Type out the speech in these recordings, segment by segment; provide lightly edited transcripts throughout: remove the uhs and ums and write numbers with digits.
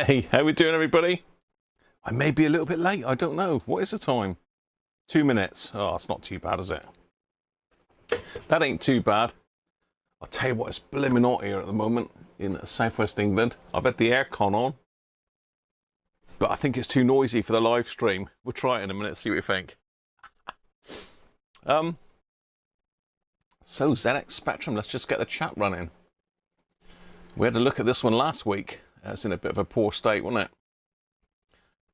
Hey, how we doing, everybody? I may be a little bit late. I don't know. What is the time? 2 minutes. Oh, it's not too bad, is it? That ain't too bad. I'll tell you what, it's blimmin' hot here at the moment in southwest England. I've had the aircon on, but I think it's too noisy for the live stream. We'll try it in a minute, see what you think. So ZX Spectrum, let's just get the chat running. We had a look at this one last week. It's in a bit of a poor state, wasn't it?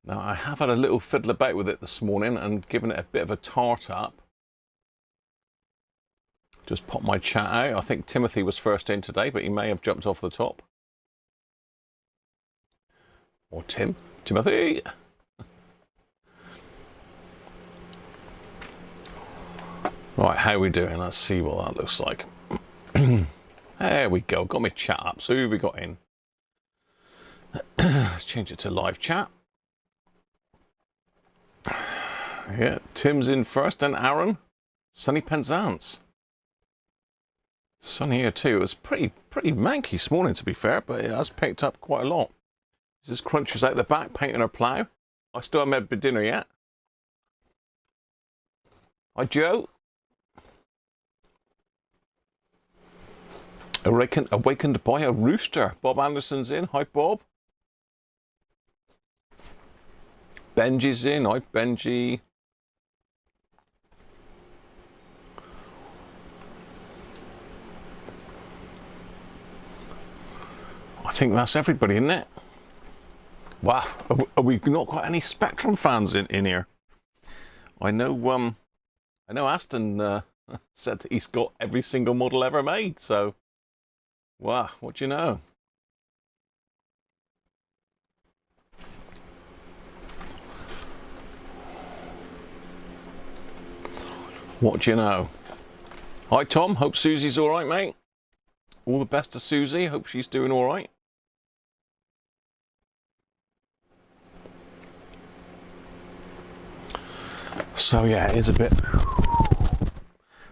Now, I have had a little fiddle about with it this morning and given it a bit of a tart up. Just pop my chat out. I think Timothy was first in today, but he may have jumped off the top. Or Timothy. Right, how are we doing? Let's see what that looks like. There we go. Got my chat up. So who have we got in? Let's change it to live chat. Yeah, Tim's in first, and Aaron. Sunny Penzance. Sunny here too. It was pretty manky this morning, to be fair, but it has picked up quite a lot. This is Cruncher's out the back painting her plough. I still haven't had dinner yet. Hi, Joe. Awakened by a rooster. Bob Anderson's in. Hi, Bob. Benji's in. Hi, Benji. I think that's everybody, isn't it? Wow, are we not got any Spectrum fans in here? I know Aston said that he's got every single model ever made, so wow, what do you know? What do you know? Hi, Tom. Hope Susie's all right, mate. All the best to Susie. Hope she's doing all right. So yeah, it is a bit.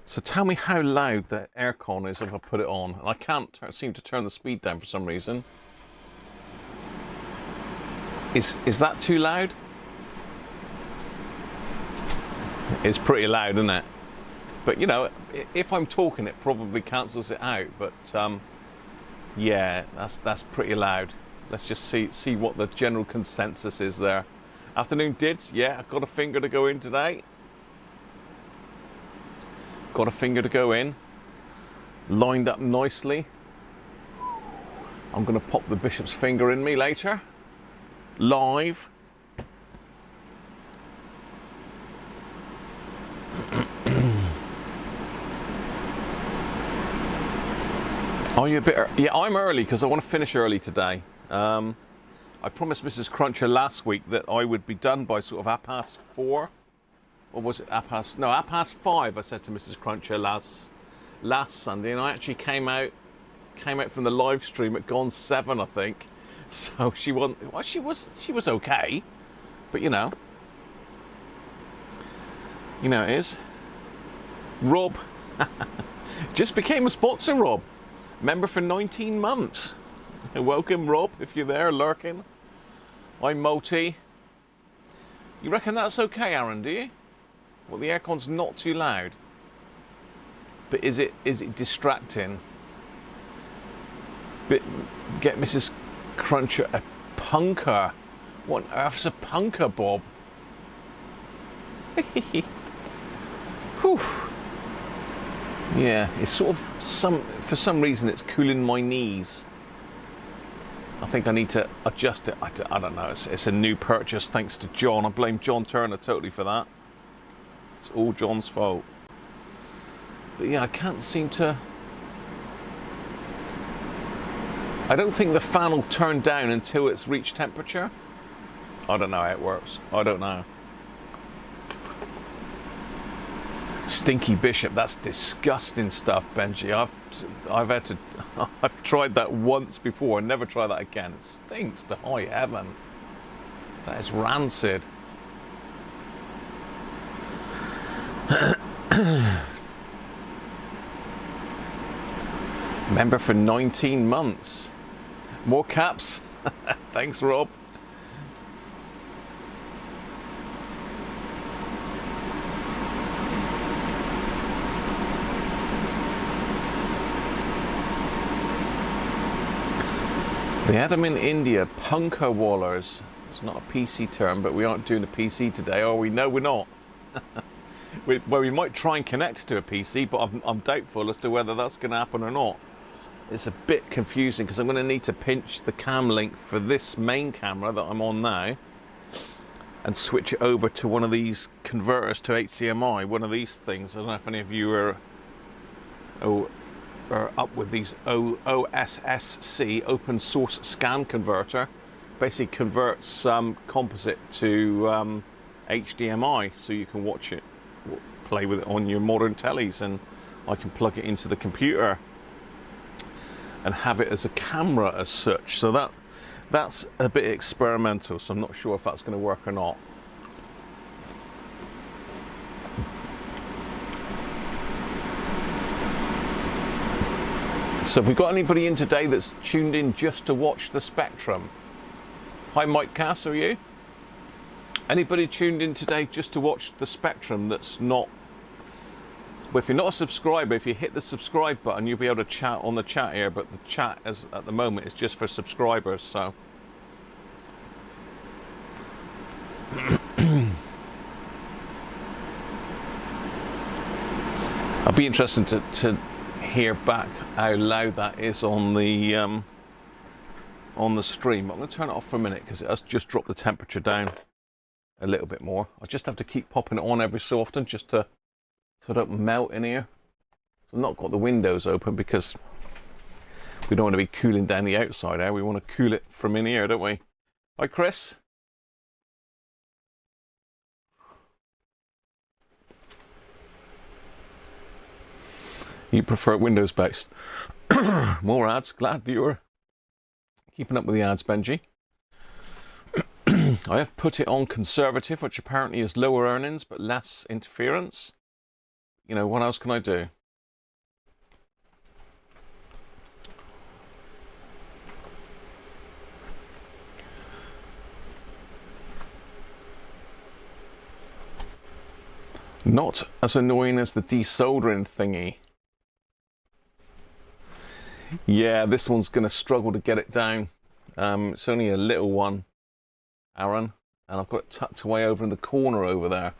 So tell me how loud the aircon is if I put it on. And I can't seem to turn the speed down for some reason. Is that too loud? It's pretty loud, isn't it? But you know, if I'm talking, it probably cancels it out. But yeah, that's pretty loud. Let's just see what the general consensus is there. Afternoon Dids, yeah, I've got a finger to go in today. Got a finger to go in. Lined up nicely. I'm going to pop the bishop's finger in me later. Live. Are you a bit early? Yeah, I'm early because I want to finish early today. I promised Mrs. Cruncher last week that I would be done by sort of 4:30. Or was it 5:30? I said to Mrs. Cruncher last Sunday, and I actually came out from the live stream at gone 7, I think. So she wasn't. Well, she was okay, but you know it is. Rob just became a sponsor. Rob, member for 19 months. Welcome, Rob, if you're there lurking. I'm Multi. You reckon that's okay, Aaron, do you? Well, the aircon's not too loud. But is it distracting? But get Mrs. Cruncher a punker. What on earth's a punker, Bob? Whew. Yeah, it's sort of for some reason it's cooling my knees. I think I need to adjust it. I don't know. It's a new purchase thanks to John. I blame John Turner totally for that. It's all John's fault. But yeah, I can't seem to. I don't think the fan will turn down until it's reached temperature. I don't know how it works. I don't know. Stinky Bishop, that's disgusting stuff, Benji. I've tried that once before and never try that again. It stinks to high heaven. That is rancid. Member for 19 months. More caps. Thanks, Rob. They had them in India, punka wallers. It's not a PC term, but we aren't doing a PC today, are we? No, we're not. Well, we might try and connect to a PC, but I'm doubtful as to whether that's going to happen or not. It's a bit confusing because I'm going to need to pinch the cam link for this main camera that I'm on now and switch it over to one of these converters to HDMI, one of these things. I don't know if any of you are up with these OSSC, open source scan converter. Basically converts composite to HDMI so you can watch it, play with it on your modern tellies, and I can plug it into the computer and have it as a camera as such. So that's a bit experimental, so I'm not sure if that's going to work or not. So have we got anybody in today that's tuned in just to watch the Spectrum? Hi Mike Cass, are you? Anybody tuned in today just to watch the Spectrum that's not... Well, if you're not a subscriber, if you hit the subscribe button, you'll be able to chat on the chat here, but the chat at the moment is just for subscribers, so... I'll be interested to hear back how loud that is on the stream. I'm going to turn it off for a minute because it has just dropped the temperature down a little bit more. I just have to keep popping it on every so often just so it don't melt in here. So I've not got the windows open because we don't want to be cooling down the outside air. We want to cool it from in here, don't we? Hi Chris. You prefer Windows based? More ads. Glad you're keeping up with the ads, Benji. I have put it on conservative, which apparently is lower earnings but less interference. You know, what else can I do? Not as annoying as the desoldering thingy. Yeah, this one's going to struggle to get it down. It's only a little one, Aaron, and I've got it tucked away over in the corner over there.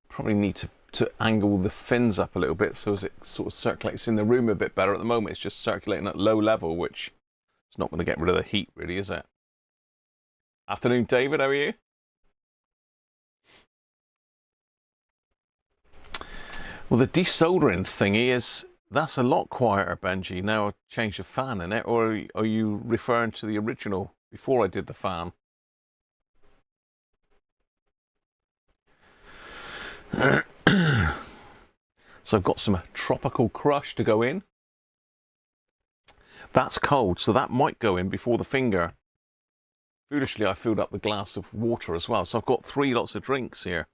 Probably need to angle the fins up a little bit so as it sort of circulates in the room a bit better. At the moment, it's just circulating at low level, which is not going to get rid of the heat, really, is it? Afternoon, David, how are you? Well, the desoldering thingy that's a lot quieter, Benji. Now I've changed the fan in it, or are you referring to the original before I did the fan? So I've got some tropical crush to go in. That's cold, so that might go in before the finger. Foolishly, I filled up the glass of water as well, so I've got 3 lots of drinks here.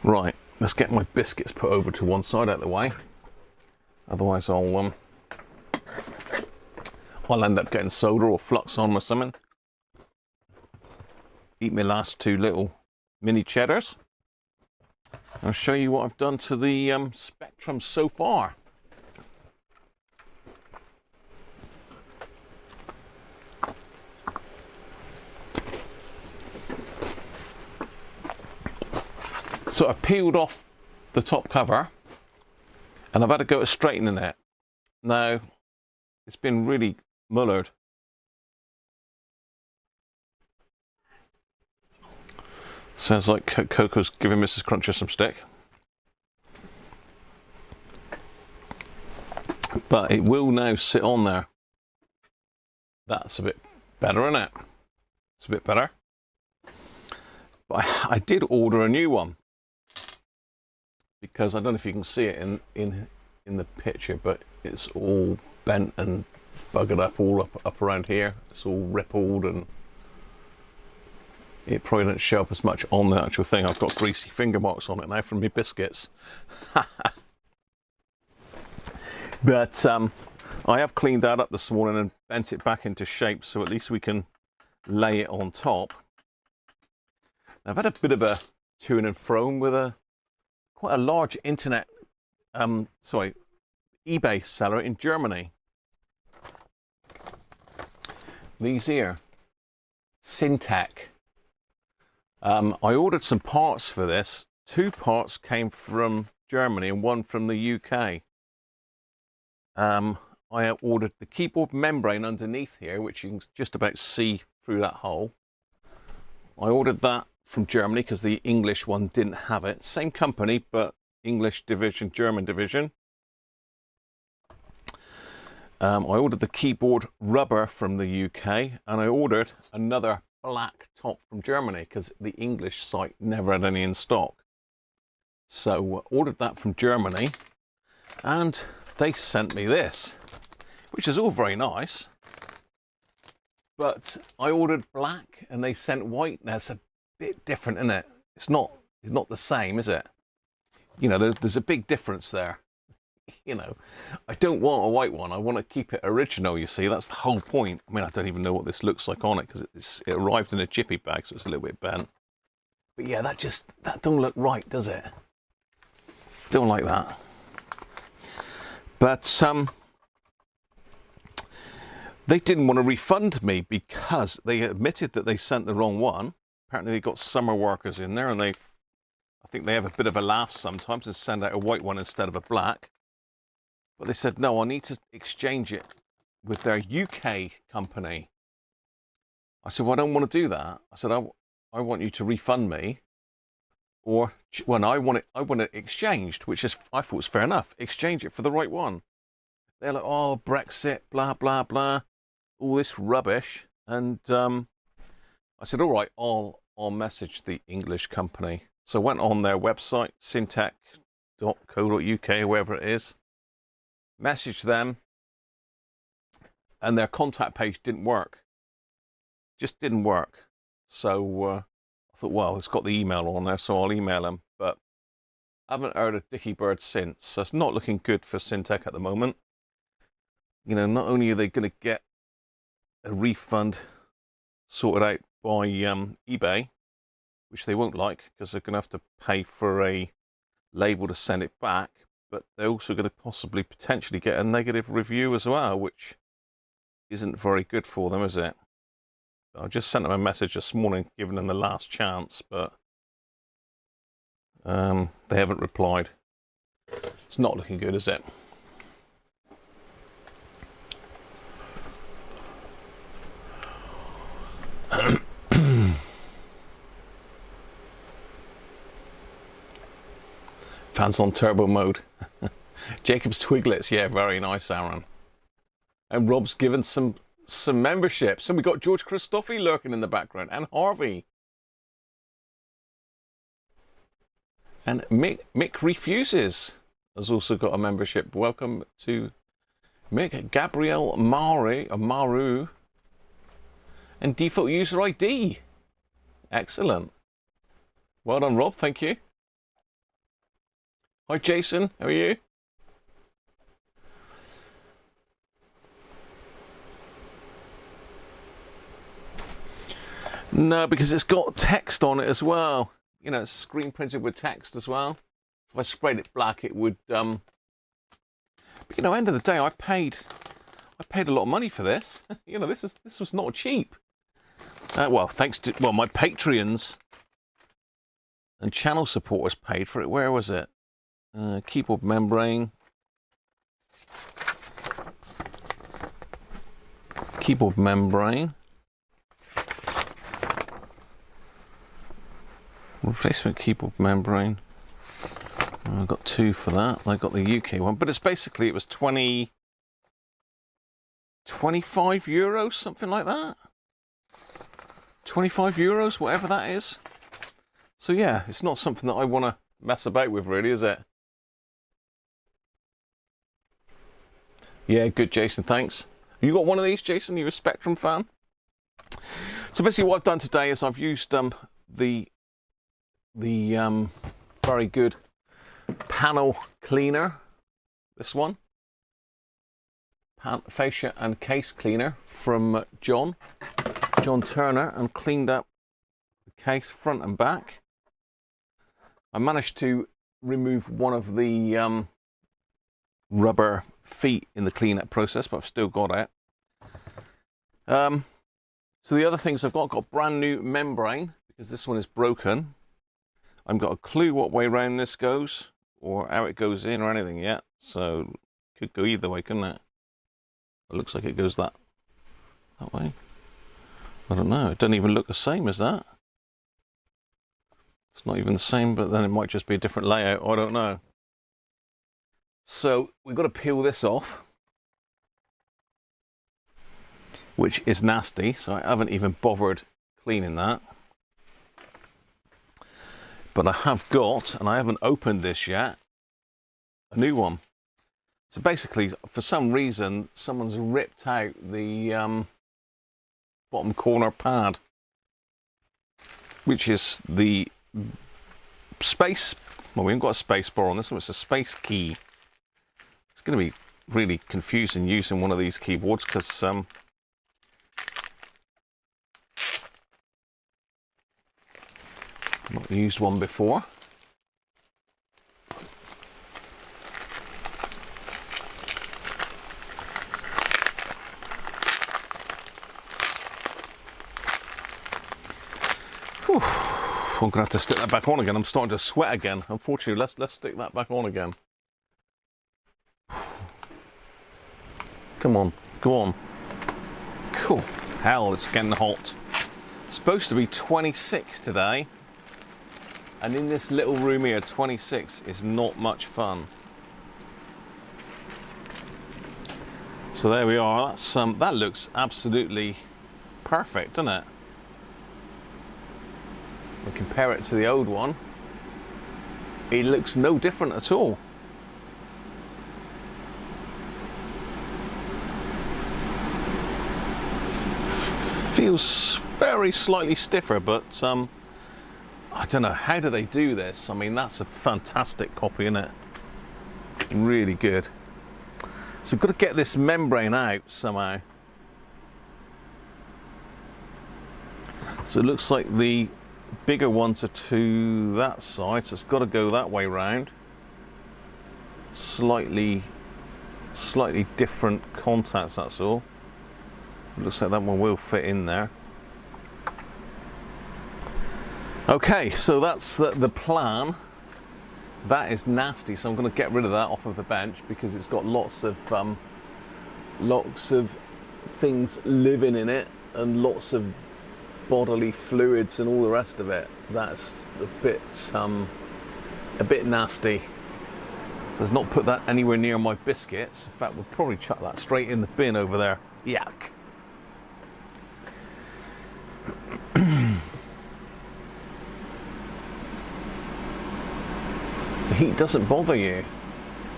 Right, let's get my biscuits put over to one side out of the way. Otherwise I'll end up getting soda or flux on or something. Eat my last 2 little mini cheddars. I'll show you what I've done to the Spectrum so far. So I've peeled off the top cover and I've had to go to straightening it. Now, it's been really mullered. Sounds like Coco's giving Mrs. Cruncher some stick. But it will now sit on there. That's a bit better, isn't it? It's a bit better. But I did order a new one. Because I don't know if you can see it in the picture, but it's all bent and buggered up all up around here. It's all rippled and it probably doesn't show up as much on the actual thing. I've got greasy finger marks on it now from my biscuits. But I have cleaned that up this morning and bent it back into shape, so at least we can lay it on top. I've had a bit of a to and fro with quite a large internet, eBay seller in Germany. These here, Syntec. I ordered some parts for this. 2 parts came from Germany and 1 from the UK. I ordered the keyboard membrane underneath here, which you can just about see through that hole. I ordered that from Germany because the English one didn't have it. Same company, but English division, German division. I ordered the keyboard rubber from the UK, and I ordered another black top from Germany because the English site never had any in stock. So I ordered that from Germany, and they sent me this, which is all very nice. But I ordered black and they sent white. That's a bit different, isn't it? It's not the same, is it? You know, there's a big difference there. You know, I don't want a white one. I want to keep it original, you see. That's the whole point. I mean, I don't even know what this looks like on it because it arrived in a chippy bag, so it's a little bit bent. But yeah, that don't look right, does it? Don't like that. But they didn't want to refund me because they admitted that they sent the wrong one. Apparently they got summer workers in there, and I think they have a bit of a laugh sometimes and send out a white one instead of a black. But they said, no, I need to exchange it with their UK company. I said, well, I don't want to do that. I said, I want you to refund me, or when I want it exchanged, which is, I thought was fair enough. Exchange it for the right one. They're like, oh, Brexit, blah, blah, blah, all this rubbish. And I said, all right, I'll message the English company. So I went on their website, syntec.co.uk, wherever it is, messaged them, and their contact page didn't work. Just didn't work. So I thought, well, it's got the email on there, so I'll email them. But I haven't heard a dicky bird since. So it's not looking good for Syntec at the moment. You know, not only are they going to get a refund sorted out by eBay, which they won't like because they're going to have to pay for a label to send it back, but they're also going to potentially get a negative review as well, which isn't very good for them, is it? I just sent them a message this morning, giving them the last chance, but they haven't replied. It's not looking good, is it? Fans on turbo mode. Jacob's Twiglets, yeah, very nice, Aaron. And Rob's given some memberships. And we got George Christophe lurking in the background, and Harvey. And Mick Refuses has also got a membership. Welcome to Mick. Gabrielle Maru. And default user ID. Excellent. Well done, Rob. Thank you. Hi, Jason. How are you? No, because it's got text on it as well. You know, it's screen printed with text as well. So if I sprayed it black, it would. But you know, end of the day, I paid a lot of money for this. You know, this was not cheap. Well, thanks to my Patreons and channel supporters paid for it. Where was it? Keyboard membrane. Keyboard membrane. Replacement keyboard membrane. I got 2 for that. I got the UK one, but it was 25 euros, something like that. 25 euros, whatever that is. So yeah, it's not something that I want to mess about with, really, is it? Yeah, good, Jason, thanks. You got one of these, Jason? You a Spectrum fan? So basically what I've done today is I've used the very good panel cleaner, this one. fascia and case cleaner from John Turner, and cleaned up the case front and back. I managed to remove one of the rubber feet in the cleanup process, but I've still got it. So the other things I've got brand new membrane, because this one is broken. I haven't got a clue what way round this goes, or how it goes in, or anything yet. So could go either way, couldn't it? It looks like it goes that way. I don't know. It doesn't even look the same as that. It's not even the same, but then it might just be a different layout. I don't know. So we've got to peel this off, which is nasty. So I haven't even bothered cleaning that. But I have got, and I haven't opened this yet, a new one. So basically, for some reason, someone's ripped out the bottom corner pad, which is the space. Well, we haven't got a space bar on this one, it's a space key. It's going to be really confusing using one of these keyboards, because I've not used one before. Whew. I'm gonna have to stick that back on again. I'm starting to sweat again. Unfortunately, let's stick that back on again. Come on, go on. Cool. Hell, it's getting hot. It's supposed to be 26 today, and in this little room here, 26 is not much fun. So there we are. That's that looks absolutely perfect, doesn't it? We compare it to the old one, it looks no different at all. Feels very slightly stiffer, but I don't know, how do they do this? I mean, that's a fantastic copy, isn't it? Really good. So we've got to get this membrane out somehow. So it looks like the bigger ones are to that side, so it's got to go that way round. Slightly different contacts, that's all. It looks like that one will fit in there. Okay, so that's the plan. That is nasty, so I'm going to get rid of that off of the bench, because it's got lots of things living in it, and lots of bodily fluids and all the rest of it. That's a bit nasty. Does not put that anywhere near my biscuits. In fact, we'll probably chuck that straight in the bin over there. Yuck. The heat doesn't bother you.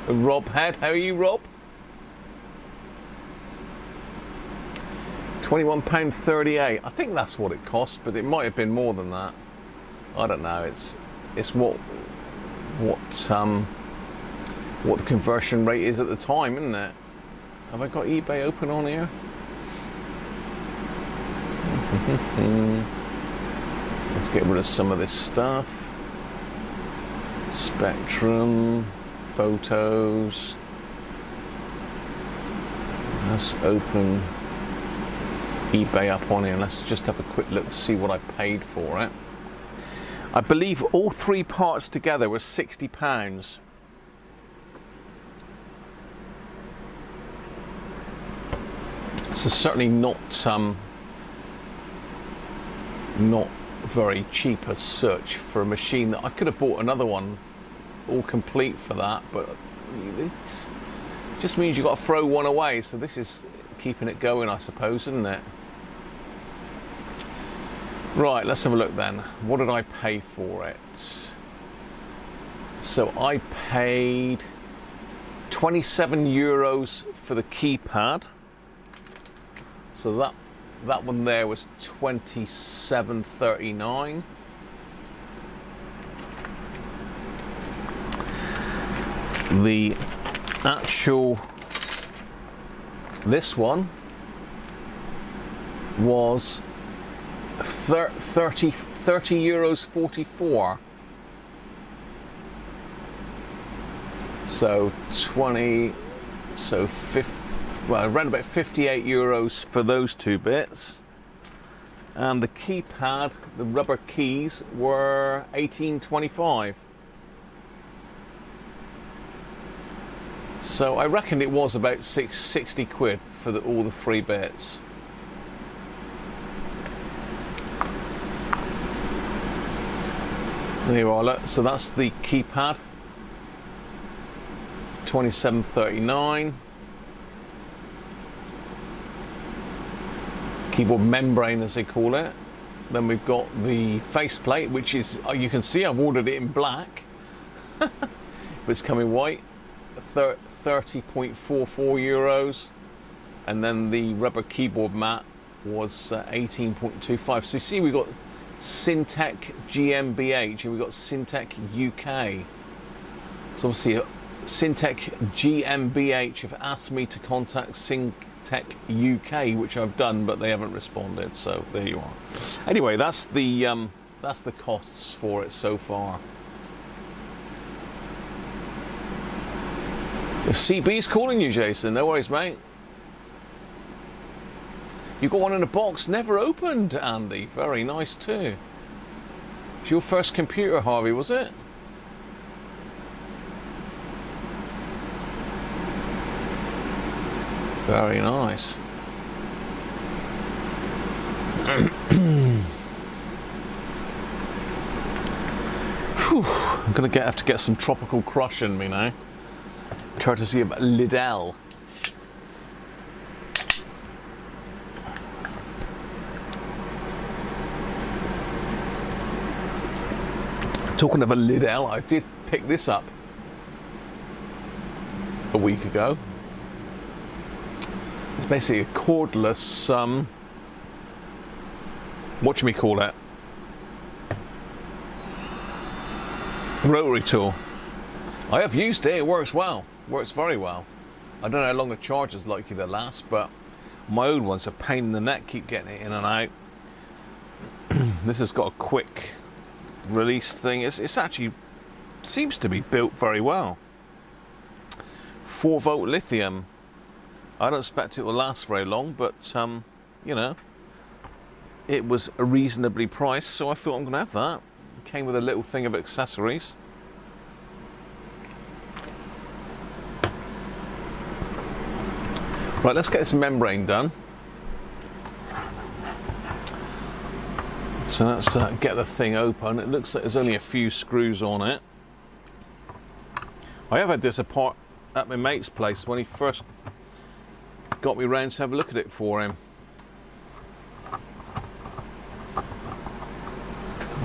Rob Head, how are you, Rob? £21.38. I think that's what it cost, but it might have been more than that. I don't know. It's what the conversion rate is at the time, isn't it? Have I got eBay open on here? Let's get rid of some of this stuff. Spectrum, photos. Let's open eBay up on here. Let's just have a quick look to see what I paid for it. I believe all three parts together were £60. So certainly not very cheap as such for a machine that I could have bought another one all complete for that, but it just means you've got to throw one away. So this is keeping it going, I suppose, isn't it? Right, let's have a look then. What did I pay for it? So I paid €27 for the keypad. So that one there was $27.39. This one was 30 euros 44. So 20, so 50, well, around about 58 euros for those two bits. And the keypad, the rubber keys, were 18.25. So I reckon it was about 60 quid for all the three bits. There you are, look. So that's the keypad, 27.39. Keyboard membrane, as they call it. Then we've got the faceplate, which is, you can see I've ordered it in black, but it's coming white, 30.44 euros. And then the rubber keyboard mat was 18.25. So you see we've got Syntec GmbH and we've got Syntec UK. So obviously Syntec GmbH have asked me to contact Syntec UK, which I've done, but they haven't responded. So there you are. Anyway, that's the costs for it so far. If CB's calling you, Jason, no worries, mate. You got one in a box, never opened, Andy. Very nice too. It's your first computer, Harvey, was it? Very nice. Whew, I'm gonna have to get some tropical crush in me now, courtesy of Lidl. Talking of a Lidl, I did pick this up a week ago. It's basically a cordless, whatchamacallit, rotary tool. I have used it, it works well, works very well. I don't know how long the charge is likely to last, but my old one's a pain in the neck, keep getting it in and out. This has got a quick release thing. It's actually seems to be built very well. 4-volt lithium. I don't expect it will last very long, but you know, it was reasonably priced, so I thought I'm gonna have that. It came with a little thing of accessories. Right, let's get this membrane done. So let's get the thing open. It looks like there's only a few screws on it. I have had this apart at my mate's place when he first got me round to have a look at it for him.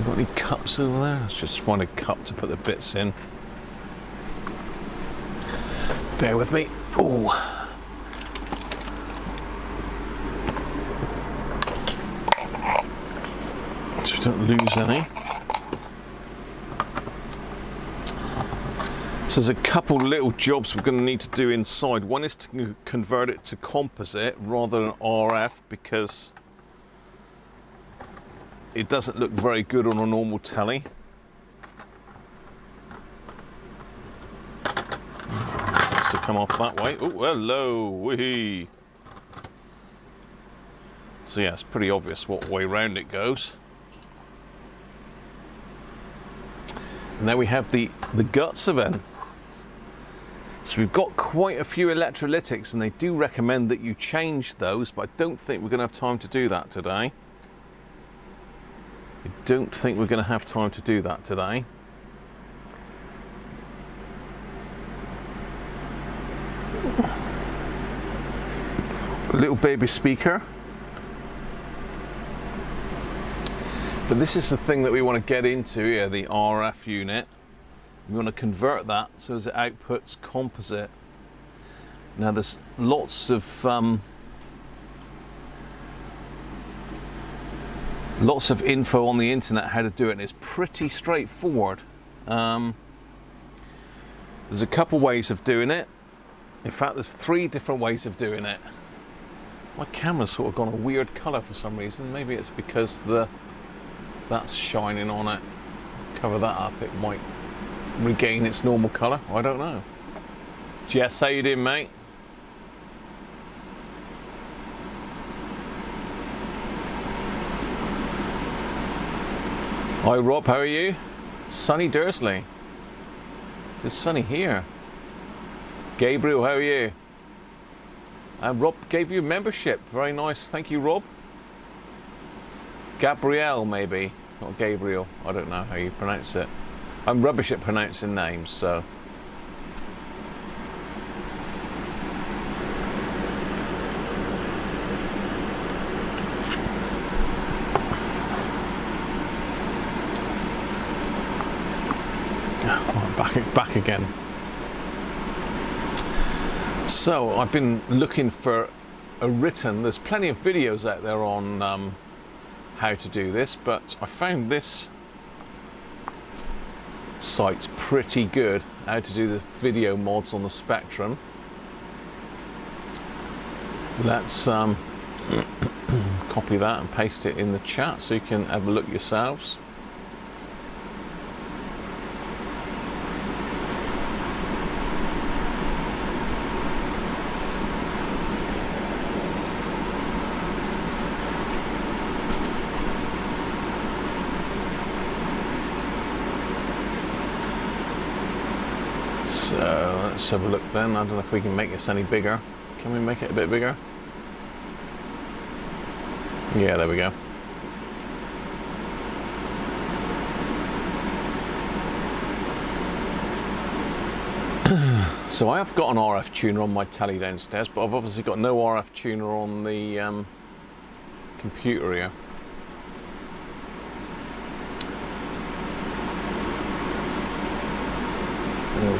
Got any cups over there? Let's just find a cup to put the bits in. Bear with me. Oh. So we don't lose any. So there's a couple little jobs we're going to need to do inside. One is to convert it to composite rather than RF, because it doesn't look very good on a normal telly. Just to come off that way. Oh, hello, wee. So yeah, it's pretty obvious what way round it goes. And now we have the guts of it. So we've got quite a few electrolytics, and they do recommend that you change those, but I don't think we're going to have time to do that today. I don't think we're going to have time to do that today. A little baby speaker. But this is the thing that we want to get into here, the RF unit. We want to convert that so as it outputs composite. Now there's lots of info on the internet how to do it, and it's pretty straightforward. There's a couple ways of doing it. In fact, there's 3 different ways of doing it. My camera's sort of gone a weird colour for some reason. Maybe it's because that's shining on it. Cover that up, it might regain its normal colour. I don't know. Jess, how you doing, mate? Hi Rob, how are you? Sunny Dursley. It's sunny here. Gabriel, how are you? Rob gave you a membership. Very nice. Thank you, Rob. Gabrielle, maybe. Not Gabriel. I don't know how you pronounce it. I'm rubbish at pronouncing names, so. Back again. So I've been looking for a written, there's plenty of videos out there on how to do this, but I found this site's pretty good, how to do the video mods on the Spectrum. Let's copy that and paste it in the chat so you can have a look yourselves. So let's have a look then. I don't know if we can make this any bigger. Can we make it a bit bigger? Yeah, there we go. So I have got an RF tuner on my telly downstairs, but I've obviously got no RF tuner on the computer here.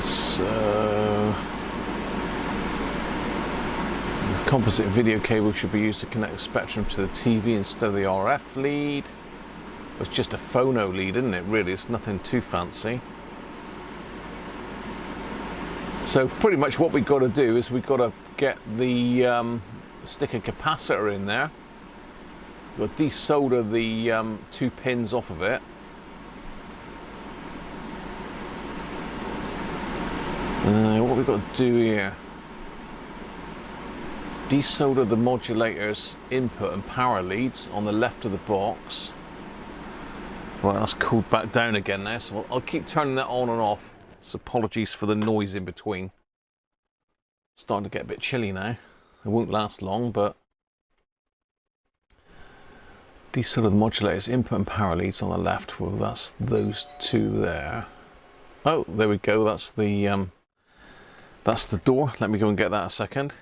So the composite video cable should be used to connect the Spectrum to the TV instead of the RF lead. It's just a phono lead, isn't it? Really, it's nothing too fancy. So pretty much what we've got to do is we've got to get the stick a capacitor in there. We've got to desolder the 2 pins off of it. What we've got to do here, desolder the modulator's input and power leads on the left of the box. Right, that's cooled back down again now, so I'll keep turning that on and off. So apologies for the noise in between. It's starting to get a bit chilly now. It won't last long, but desolder the modulator's input and power leads on the left. Well, that's those two there. Oh, there we go. That's the door. Let me go and get that a second.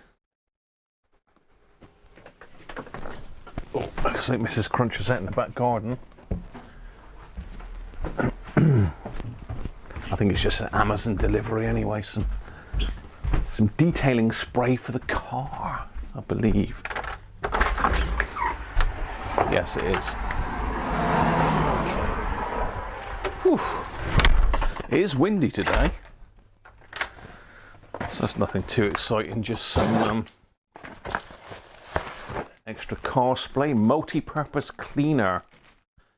Oh, I think Mrs. Cruncher's out in the back garden. I think it's just an Amazon delivery anyway. Some detailing spray for the car, I believe. Yes, it is. Whew. It is windy today. So that's nothing too exciting, just some extra car spray, multi-purpose cleaner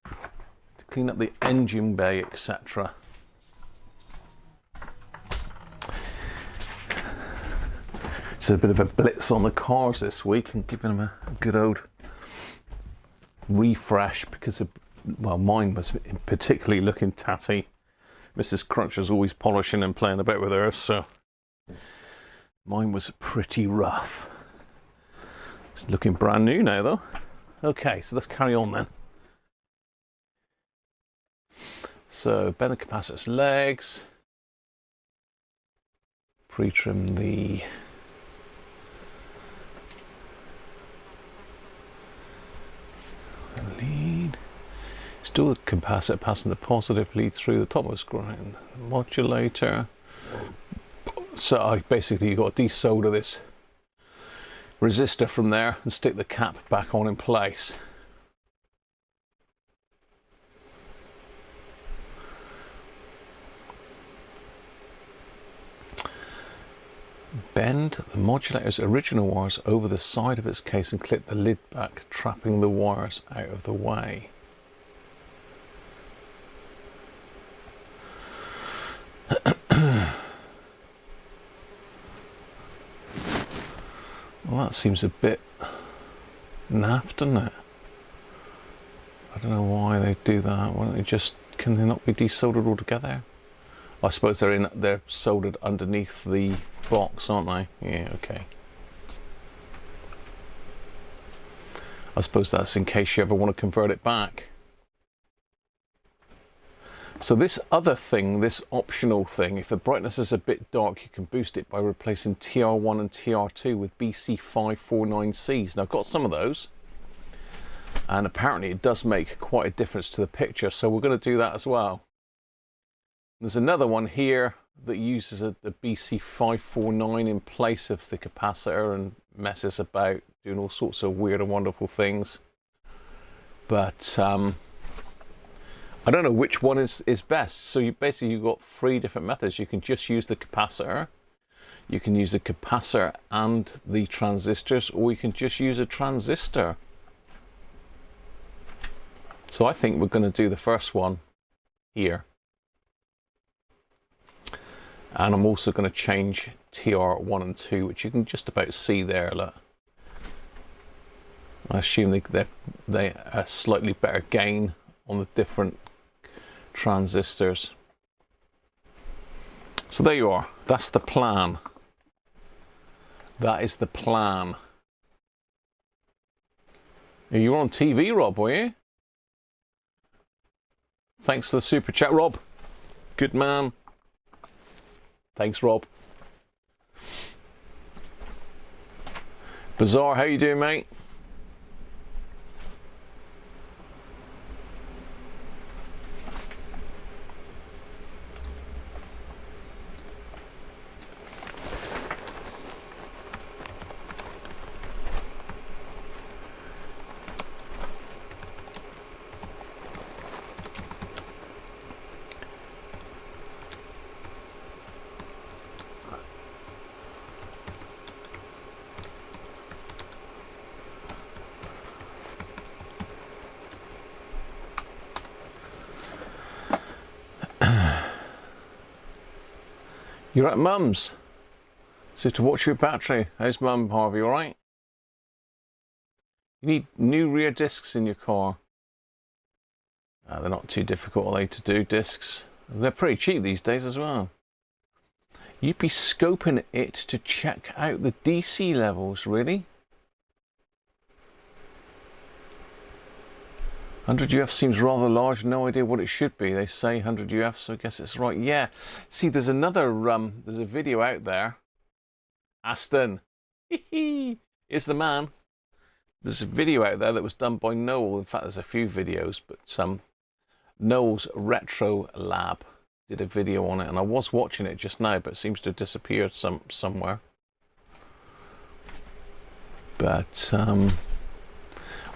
to clean up the engine bay, etc. It's a bit of a blitz on the cars this week and giving them a good old refresh because well, mine was particularly looking tatty. Mrs. Cruncher's always polishing and playing a bit with hers, so mine was pretty rough. It's looking brand new now though. Okay, so let's carry on then. So bend the capacitor's legs, pre-trim the lead. Still the capacitor passing the positive lead through the topmost ground modulator. So basically you've got to desolder this resistor from there and stick the cap back on in place. Bend the modulator's original wires over the side of its case and clip the lid back, trapping the wires out of the way. Well, that seems a bit naff, doesn't it? I don't know why they do that. Why don't they just, can they not be desoldered altogether? I suppose they're soldered underneath the box, aren't they? Yeah, okay. I suppose that's in case you ever want to convert it back. So this other thing, this optional thing, if the brightness is a bit dark, you can boost it by replacing TR1 and TR2 with BC549Cs. Now, I've got some of those, and apparently it does make quite a difference to the picture, so we're going to do that as well. There's another one here that uses a BC549 in place of the capacitor and messes about, doing all sorts of weird and wonderful things. But I don't know which one is best. So you've got 3 different methods. You can just use the capacitor, you can use the capacitor and the transistors, or you can just use a transistor. So I think we're going to do the first one here. And I'm also going to change TR1 and 2, which you can just about see there. Look. I assume they are slightly better gain on the different transistors. So there you are. That's the plan. That is the plan. You were on TV, Rob, were you? Thanks for the super chat, Rob. Good man. Thanks, Rob. Bizarre, how you doing, mate? You're at Mum's. So to watch your battery. How's Mum, Harvey, alright? You need new rear discs in your car. They're not too difficult, are they, to do, discs? They're pretty cheap these days as well. You'd be scoping it to check out the DC levels, really? 100 UF seems rather large, no idea what it should be. They say 100 UF, so I guess it's right. Yeah, see, there's another, there's a video out there. Aston, is the man. There's a video out there that was done by Noel. In fact, there's a few videos, but Noel's Retro Lab did a video on it, and I was watching it just now, but it seems to have disappeared somewhere. But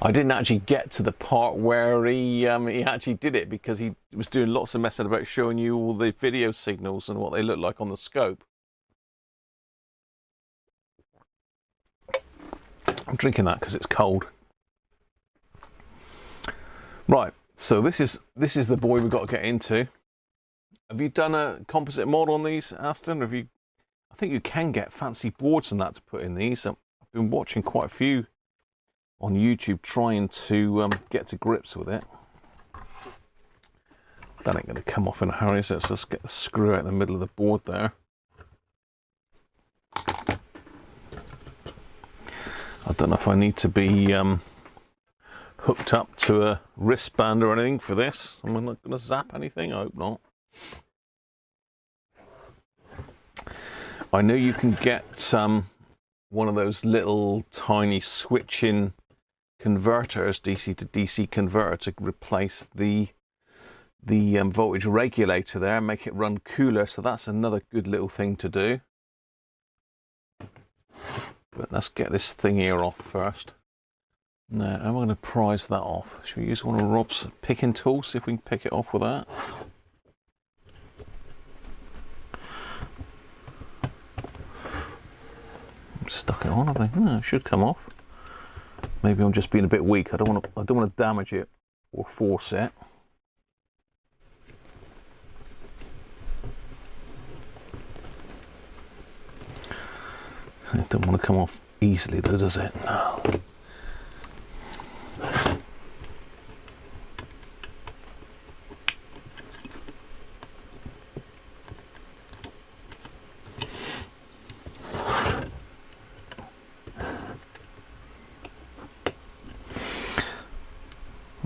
I didn't actually get to the part where he actually did it, because he was doing lots of messing about showing you all the video signals and what they look like on the scope. I'm drinking that because it's cold. Right, so this is the boy we've got to get into. Have you done a composite mod on these, Aston? Have you? I think you can get fancy boards and that to put in these. I've been watching quite a few on YouTube trying to get to grips with it. That ain't going to come off in a hurry, so let's just get the screw out in the middle of the board there. I don't know if I need to be hooked up to a wristband or anything for this. I'm not going to zap anything, I hope not. I know you can get one of those little tiny switch-in converters, DC to DC converter, to replace the voltage regulator there, make it run cooler. So that's another good little thing to do. But let's get this thing here off first. Now, I'm going to prise that off. Should we use one of Rob's picking tools, see if we can pick it off with that? Stuck it on, I think. No, it should come off. Maybe I'm just being a bit weak. I don't want to damage it or force it. It don't want to come off easily though, does it? No.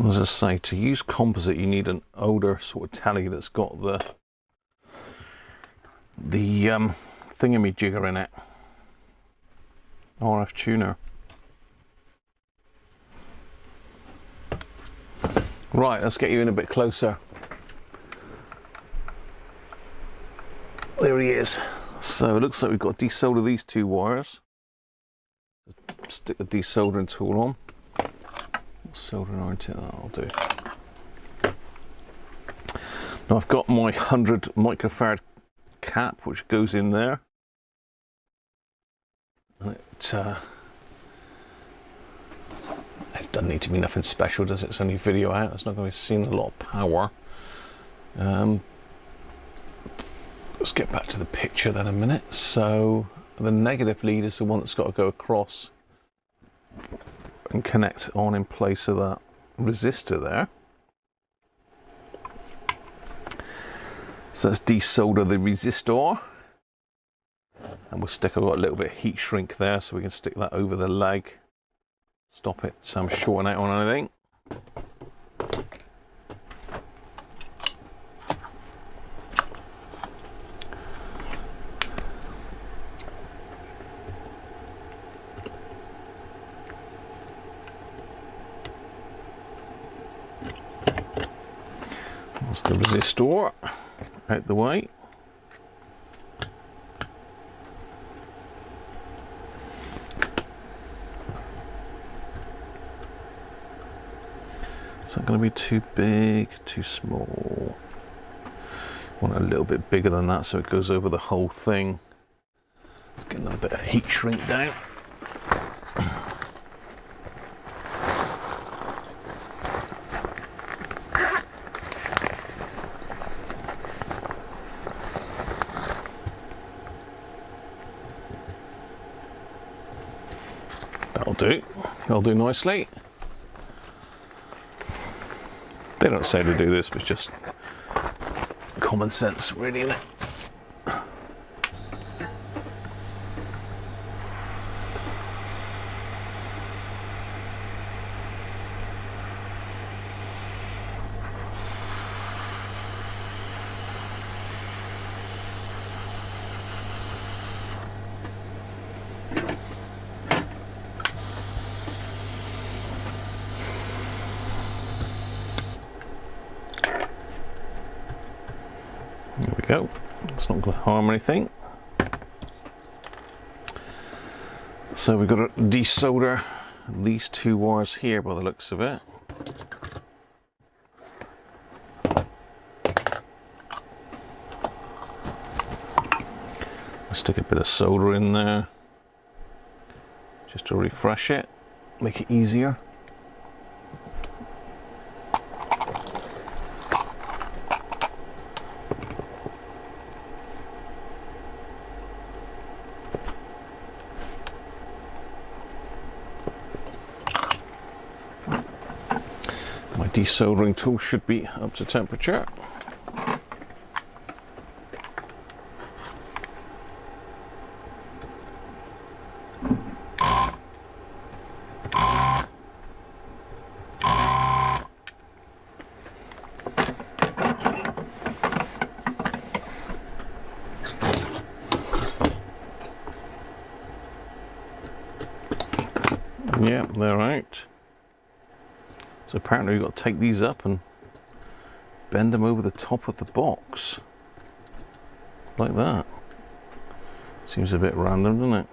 As I say, to use composite you need an older sort of telly that's got the thingamajigger in it. RF tuner. Right, let's get you in a bit closer. There he is. So it looks like we've got to desolder these two wires. Stick the desoldering tool on. Soldering iron tip, that'll do. Now I've got my 100 microfarad cap which goes in there. And it doesn't need to be nothing special, does it? It's only video out, it's not going to be seeing a lot of power. Let's get back to the picture then a minute. So the negative lead is the one that's got to go across and connect on in place of that resistor there. So let's desolder the resistor, and we'll stick a little bit of heat shrink there so we can stick that over the leg, stop it shorting out on anything. That's the resistor out the way. Is that going to be too big, too small? I want it a little bit bigger than that so it goes over the whole thing. Let's get another bit of heat shrink down. That'll do nicely. They don't say to do this, but it's just common sense, really, isn't it? There we go. It's not going to harm anything. So we've got to desolder these two wires here by the looks of it. Stick a bit of solder in there just to refresh it, make it easier. My desoldering tool should be up to temperature. Yeah, they're out. So apparently we've got to take these up and bend them over the top of the box. Like that. Seems a bit random, doesn't it?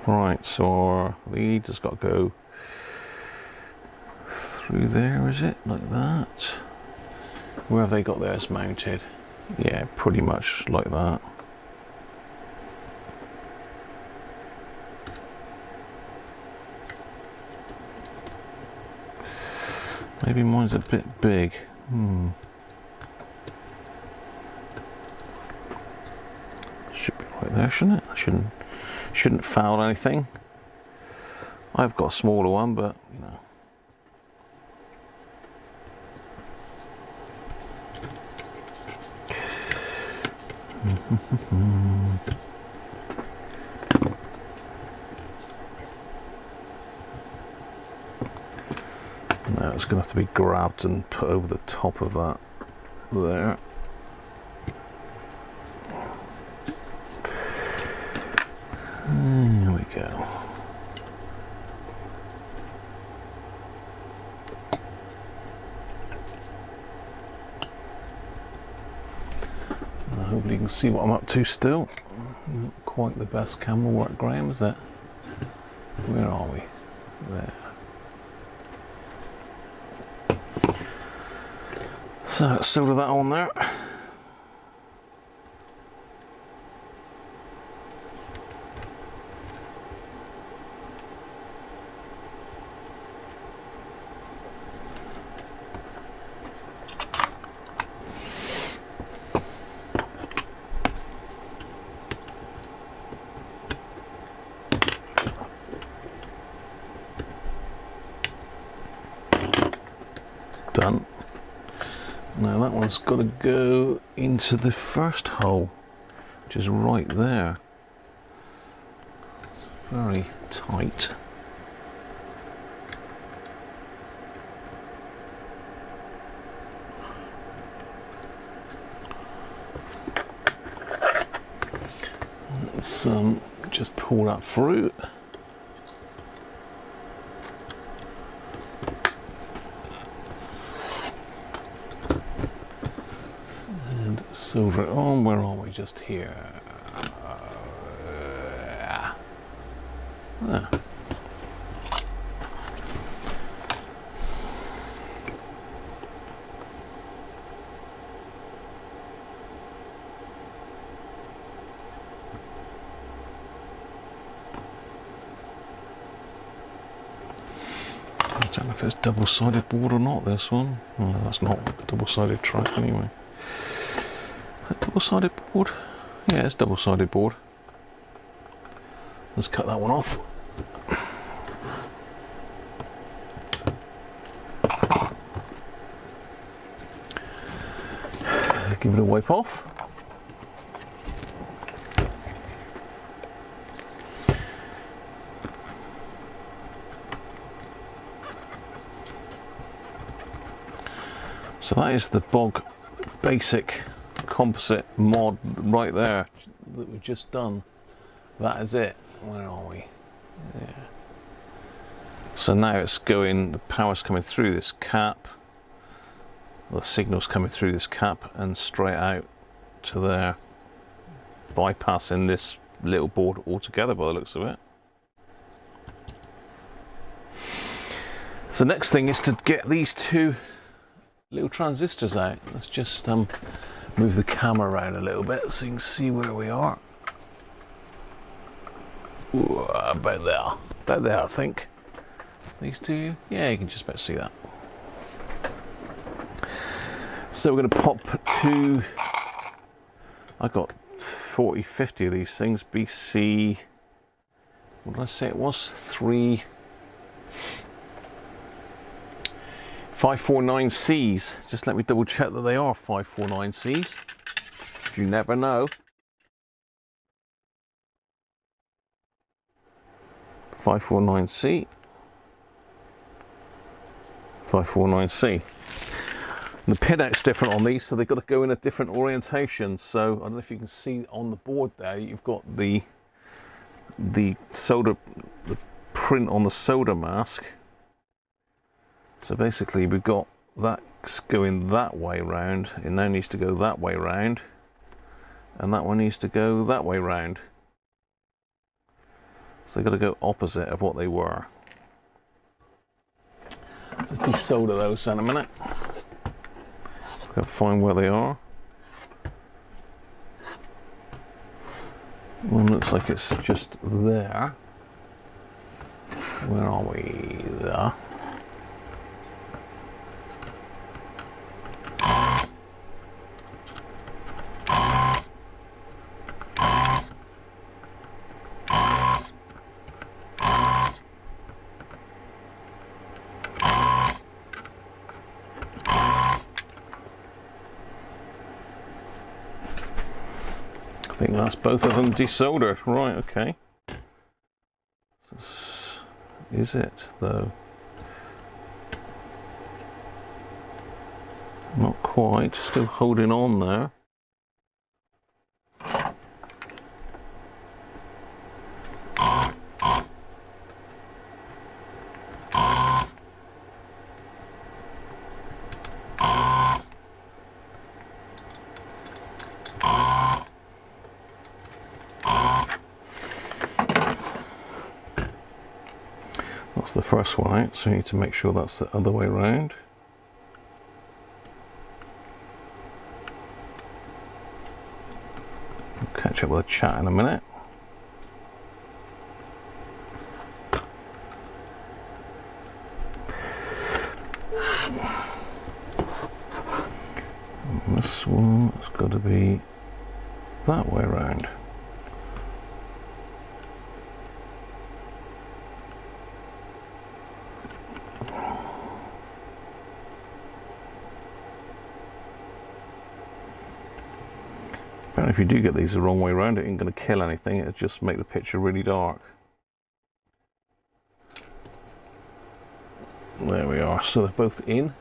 Right, so our lead has got to go through there, is it? Like that. Where have they got theirs mounted? Yeah, pretty much like that. Maybe mine's a bit big. Should be right there, shouldn't it? I shouldn't foul anything. I've got a smaller one, but you know. Now it's going to have to be grabbed and put over the top of that there. There we go. Hopefully you can see what I'm up to still. Not quite the best camera work, Graham, is it? Where are we? There. So let's solder that on there. Done. Now that one's got to go into the first hole, which is right there. Very tight. Let's just pull that through. Solder it on. Where are we? Just here. There. I don't know if it's double-sided board or not, this one. Oh, that's not double-sided track anyway. Double-sided board? Yeah, it's double-sided board. Let's cut that one off. Give it a wipe off. So that is the bog basic composite mod right there that we've just done. That is it. Where are we? Yeah. So now it's going, the power's coming through this cap, the signal's coming through this cap and straight out to there, bypassing this little board altogether by the looks of it. So next thing is to get these two little transistors out. Let's just move the camera around a little bit so you can see where we are. Ooh, about there I think. These two, yeah, you can just about see that. So we're going to pop two, I got 40, 50 of these things, BC, what did I say it was? 549Cs. Just let me double check that they are 549Cs. You never know. 549C. 549C. The pinout's different on these, so they've got to go in a different orientation. So I don't know if you can see on the board there, you've got the solder, the print on the solder mask. So basically we've got that going that way round. It now needs to go that way round, and that one needs to go that way round. So they've got to go opposite of what they were. Let's desolder those in a minute. Got to find where they are. One looks like it's just there. Where are we? There. think that's both of them desoldered. Right, okay. Is it, though? Not quite, still holding on there. That's the first one out, so you need to make sure that's the other way around. I'll catch up with a chat in a minute. And this one has got to be that way around. Apparently if you do get these the wrong way around, it ain't going to kill anything, it'll just make the picture really dark. There we are, so they're both in.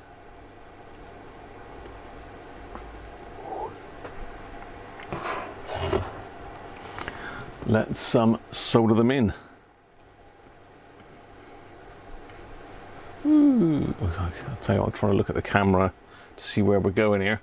Let's solder them in. I'll tell you what, I'll try to look at the camera to see where we're going here.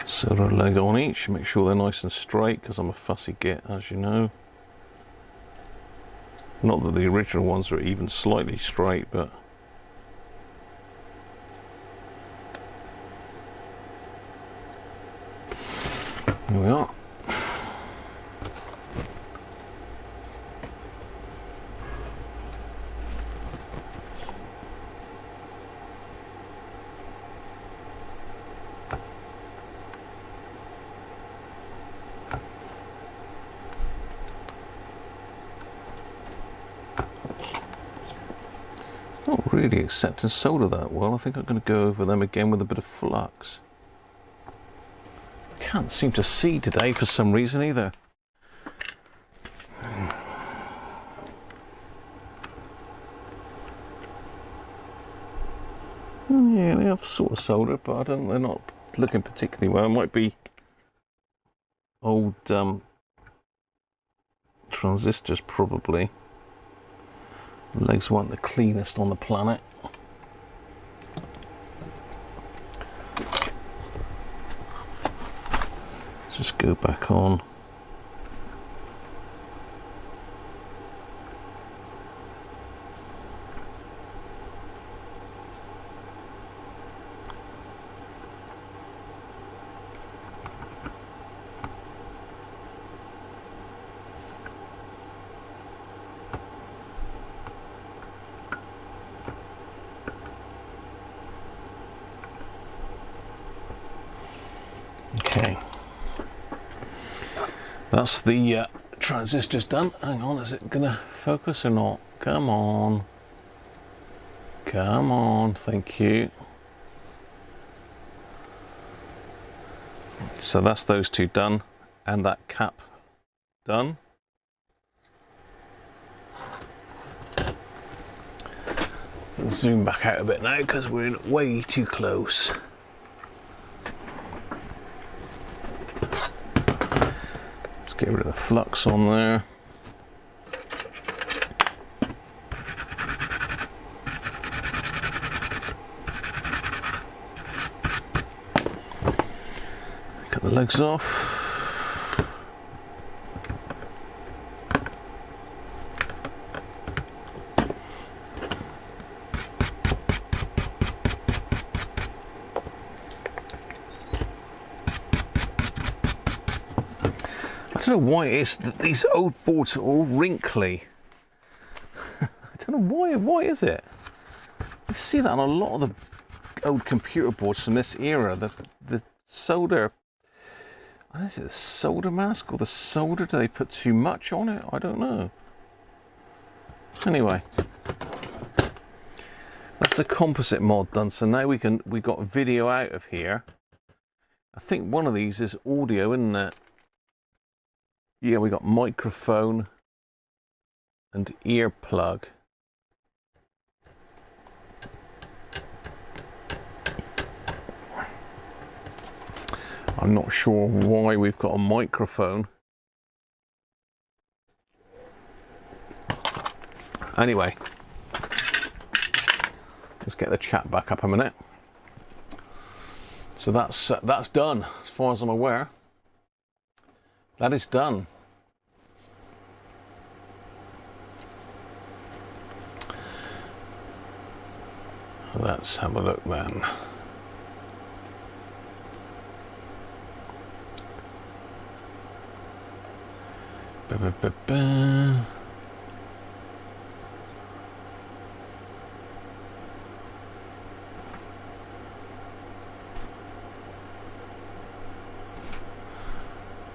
Solder a leg on each, make sure they're nice and straight because I'm a fussy git, as you know. Not that the original ones are even slightly straight, but here we are. Not really accepting solder that well. I think I'm going to go over them again with a bit of flux. Can't seem to see today for some reason either. Yeah, they have sort of soldered, but they're not looking particularly well. It might be old transistors probably. The legs weren't the cleanest on the planet. Just go back on. Okay, that's the transistors done. Hang on, is it gonna focus or not? Come on, come on, thank you. So that's those two done, and that cap done. Let's zoom back out a bit now because we're in way too close. Get rid of the flux on there. Cut the legs off. I don't know why it is that these old boards are all wrinkly. I don't know why is it? You see that on a lot of the old computer boards from this era. The solder, is it the solder mask or the solder? Do they put too much on it? I don't know. Anyway, that's the composite mod done. So now we got video out of here. I think one of these is audio, isn't it? Yeah, we got microphone and earplug. I'm not sure why we've got a microphone. Anyway, let's get the chat back up a minute. So that's done, as far as I'm aware. That is done. Let's have a look then.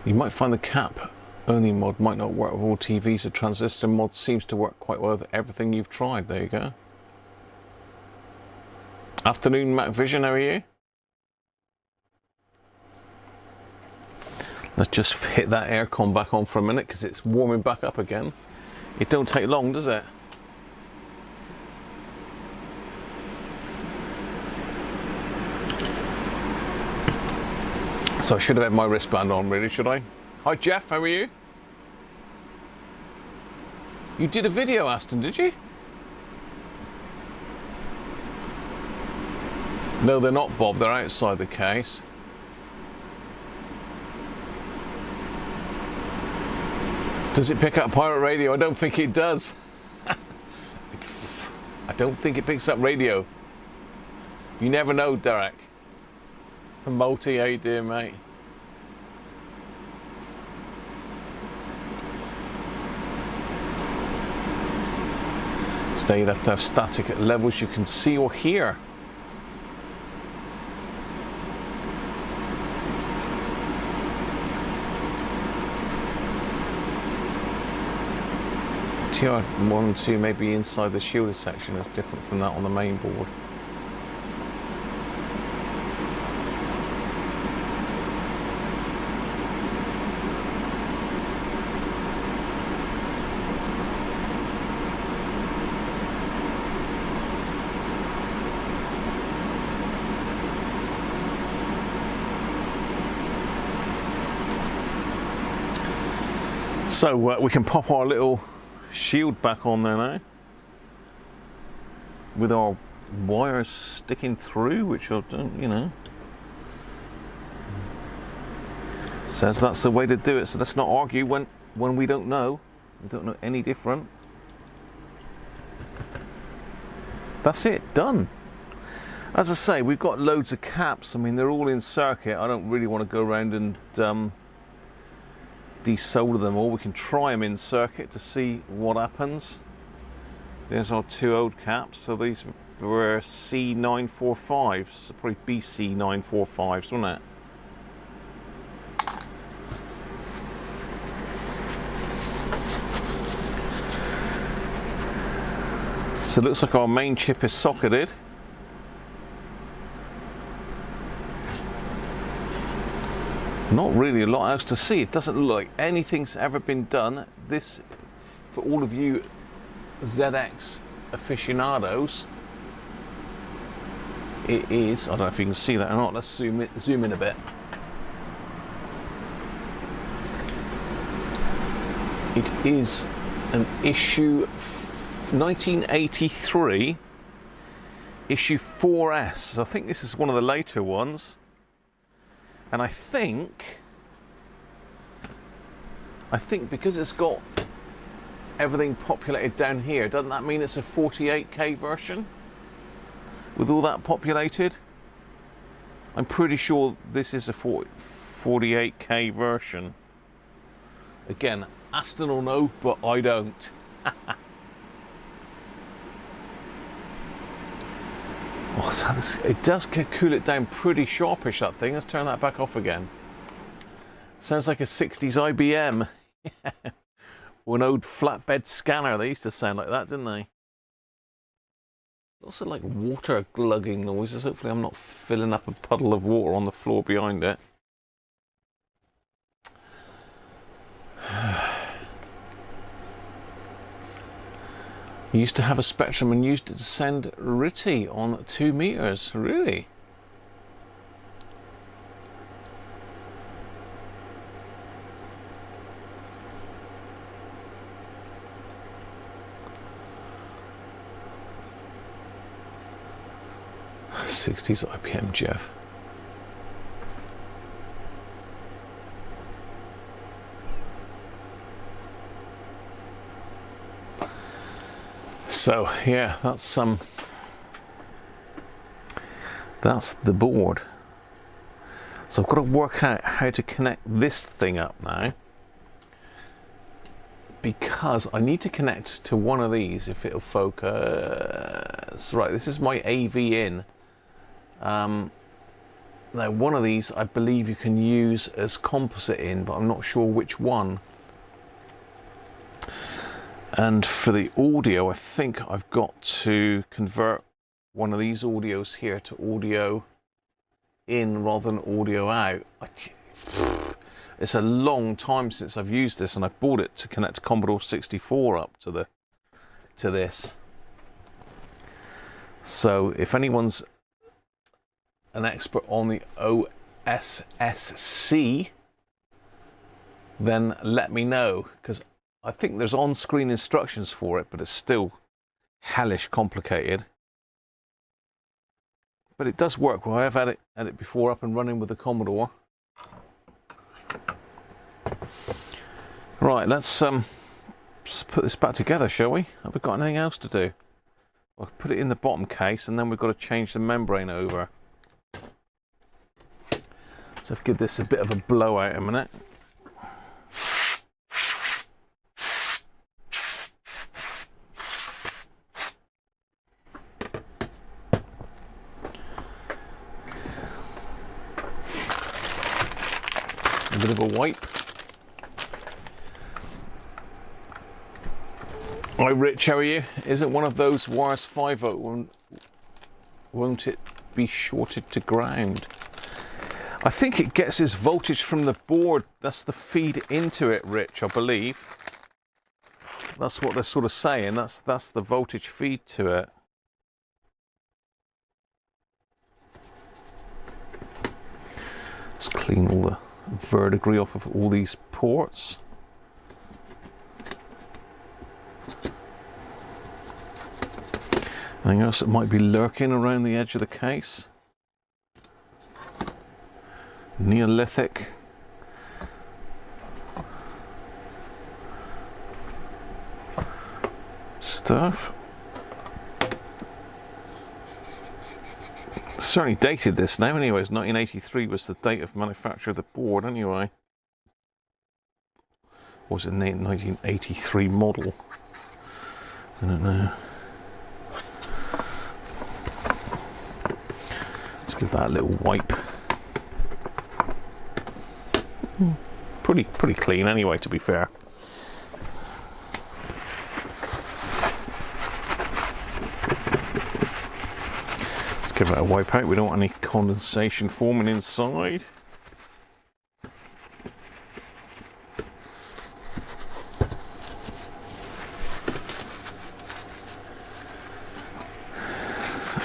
You might find the cap only mod might not work with all TVs. The transistor mod seems to work quite well with everything you've tried. There you go. Afternoon, Mac Vision, how are you? Let's just hit that aircon back on for a minute because it's warming back up again. It don't take long, does it? So I should have had my wristband on, really, should I? Hi Jeff, how are you? You did a video, Aston, did you? No, they're not, Bob. They're outside the case. Does it pick up pirate radio? I don't think it does. I don't think it picks up radio. You never know, Derek. Multi, how you doing, mate? So you'd have to have static at levels you can see or hear. TR1 and 2 may be inside the shielded section. That's different from that on the main board. So we can pop our little shield back on there now with our wires sticking through, which I don't, you know, says that's the way to do it. So let's not argue when we don't know any different. That's it, done. As I say, we've got loads of caps. I mean, they're all in circuit. I don't really want to go around and desolder them all. We can try them in circuit to see what happens. There's our two old caps. So these were C945s, so probably BC945s, wasn't it? So it looks like our main chip is socketed. Not really a lot else to see. It doesn't look like anything's ever been done. This, for all of you ZX aficionados, it is, I don't know if you can see that or not. Let's zoom in a bit. It is an issue 1983, issue 4S. So I think this is one of the later ones. And I think because it's got everything populated down here, doesn't that mean it's a 48K version? With all that populated? I'm pretty sure this is a 48K version. Again, Aston will know, but I don't. It does cool it down pretty sharpish, that thing. Let's turn that back off again. Sounds like a 60s IBM. Or an old flatbed scanner. They used to sound like that, didn't they? Also like water glugging noises. Hopefully I'm not filling up a puddle of water on the floor behind it. You used to have a Spectrum and used it to send RTTY on 2 meters. Really? '60s IBM, Jeff. So yeah, that's the board. So I've got to work out how to connect this thing up now, because I need to connect to one of these if it'll focus. Right, this is my AV in. Now one of these I believe you can use as composite in, but I'm not sure which one. And for the audio, I think I've got to convert one of these audios here to audio in rather than audio out. It's a long time since I've used this, and I bought it to connect Commodore 64 up to this. So if anyone's an expert on the OSSC, then let me know, because I think there's on-screen instructions for it, but it's still hellish complicated. But it does work well. I've had it before up and running with the Commodore. Right, let's put this back together, shall we? Have we got anything else to do? I'll put it in the bottom case, and then we've got to change the membrane over. So I'll give this a bit of a blowout in a minute. A bit of a wipe. Hi Rich, how are you? Isn't one of those wires 5-volt? Won't it be shorted to ground? I think it gets its voltage from the board. That's the feed into it, Rich, I believe. That's what they're sort of saying. That's the voltage feed to it. Let's clean all the verdigris off of all these ports. Anything else that might be lurking around the edge of the case? Neolithic. Stuff. Certainly dated this now anyways. 1983 was the date of manufacture of the board anyway. Or was it 1983 model? I don't know. Let's give that a little wipe. Pretty clean anyway, to be fair. Let's give it a wipe out. We don't want any condensation forming inside.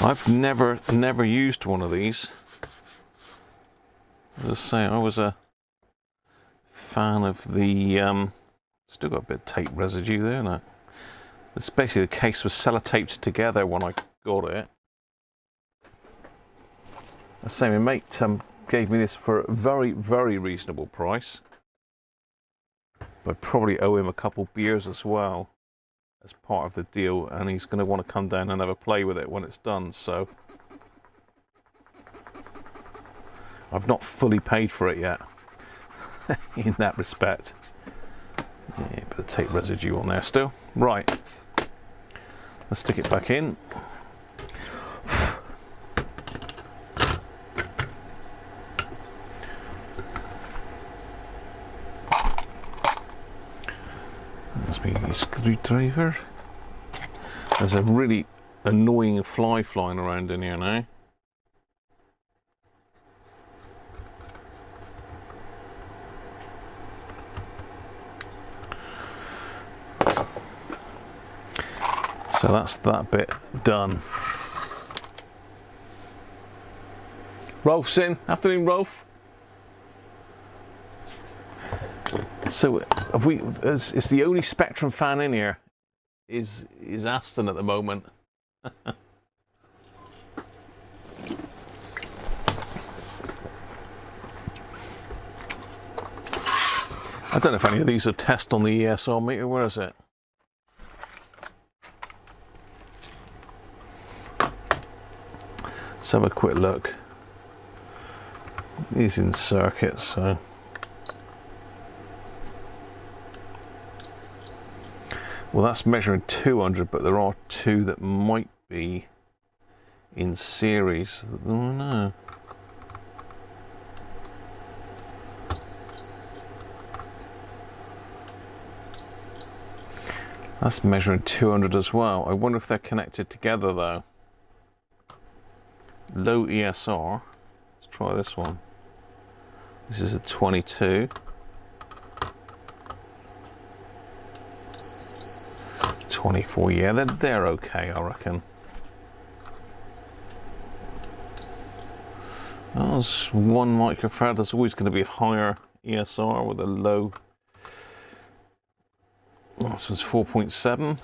I've never used one of these. As I say, I was a fan of the still got a bit of tape residue there, isn't it? It's basically the case was sellotaped together when I got it. I say my mate gave me this for a very reasonable price. But I probably owe him a couple beers as well as part of the deal, and he's going to want to come down and have a play with it when it's done, so I've not fully paid for it yet. In that respect. Yeah, a bit of tape residue on there still. Right. Let's stick it back in. Must be a screwdriver. There's a really annoying fly flying around in here now. So that's that bit done. Rolf's in. Afternoon, Rolf. So have we? It's the only Spectrum fan in here. Is Aston at the moment? I don't know if any of these are test on the ESR meter. Where is it? Let's have a quick look. He's in circuit, so. Well, that's measuring 200, but there are two that might be in series. Oh no. That's measuring 200 as well. I wonder if they're connected together though. Low ESR. Let's try this one. This is a 22. 24, yeah, they're okay, I reckon. That's 1 microfarad. There's always going to be a higher ESR with a low. Oh, this one's 4.7.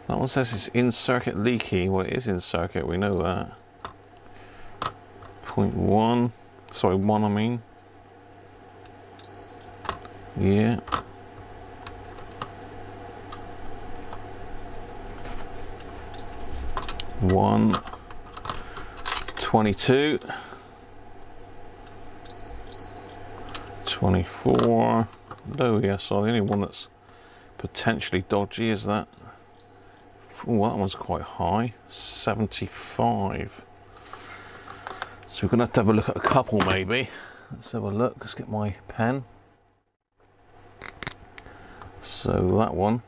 That one says it's in circuit leaky. Well, it is in circuit, we know that. 0.1. Sorry, 1 I mean. Yeah. 1, 22, 24, low ESR. The only one that's potentially dodgy is that. Oh, that one's quite high, 75. So we're going to have a look at a couple maybe. Let's have a look, let's get my pen. So that one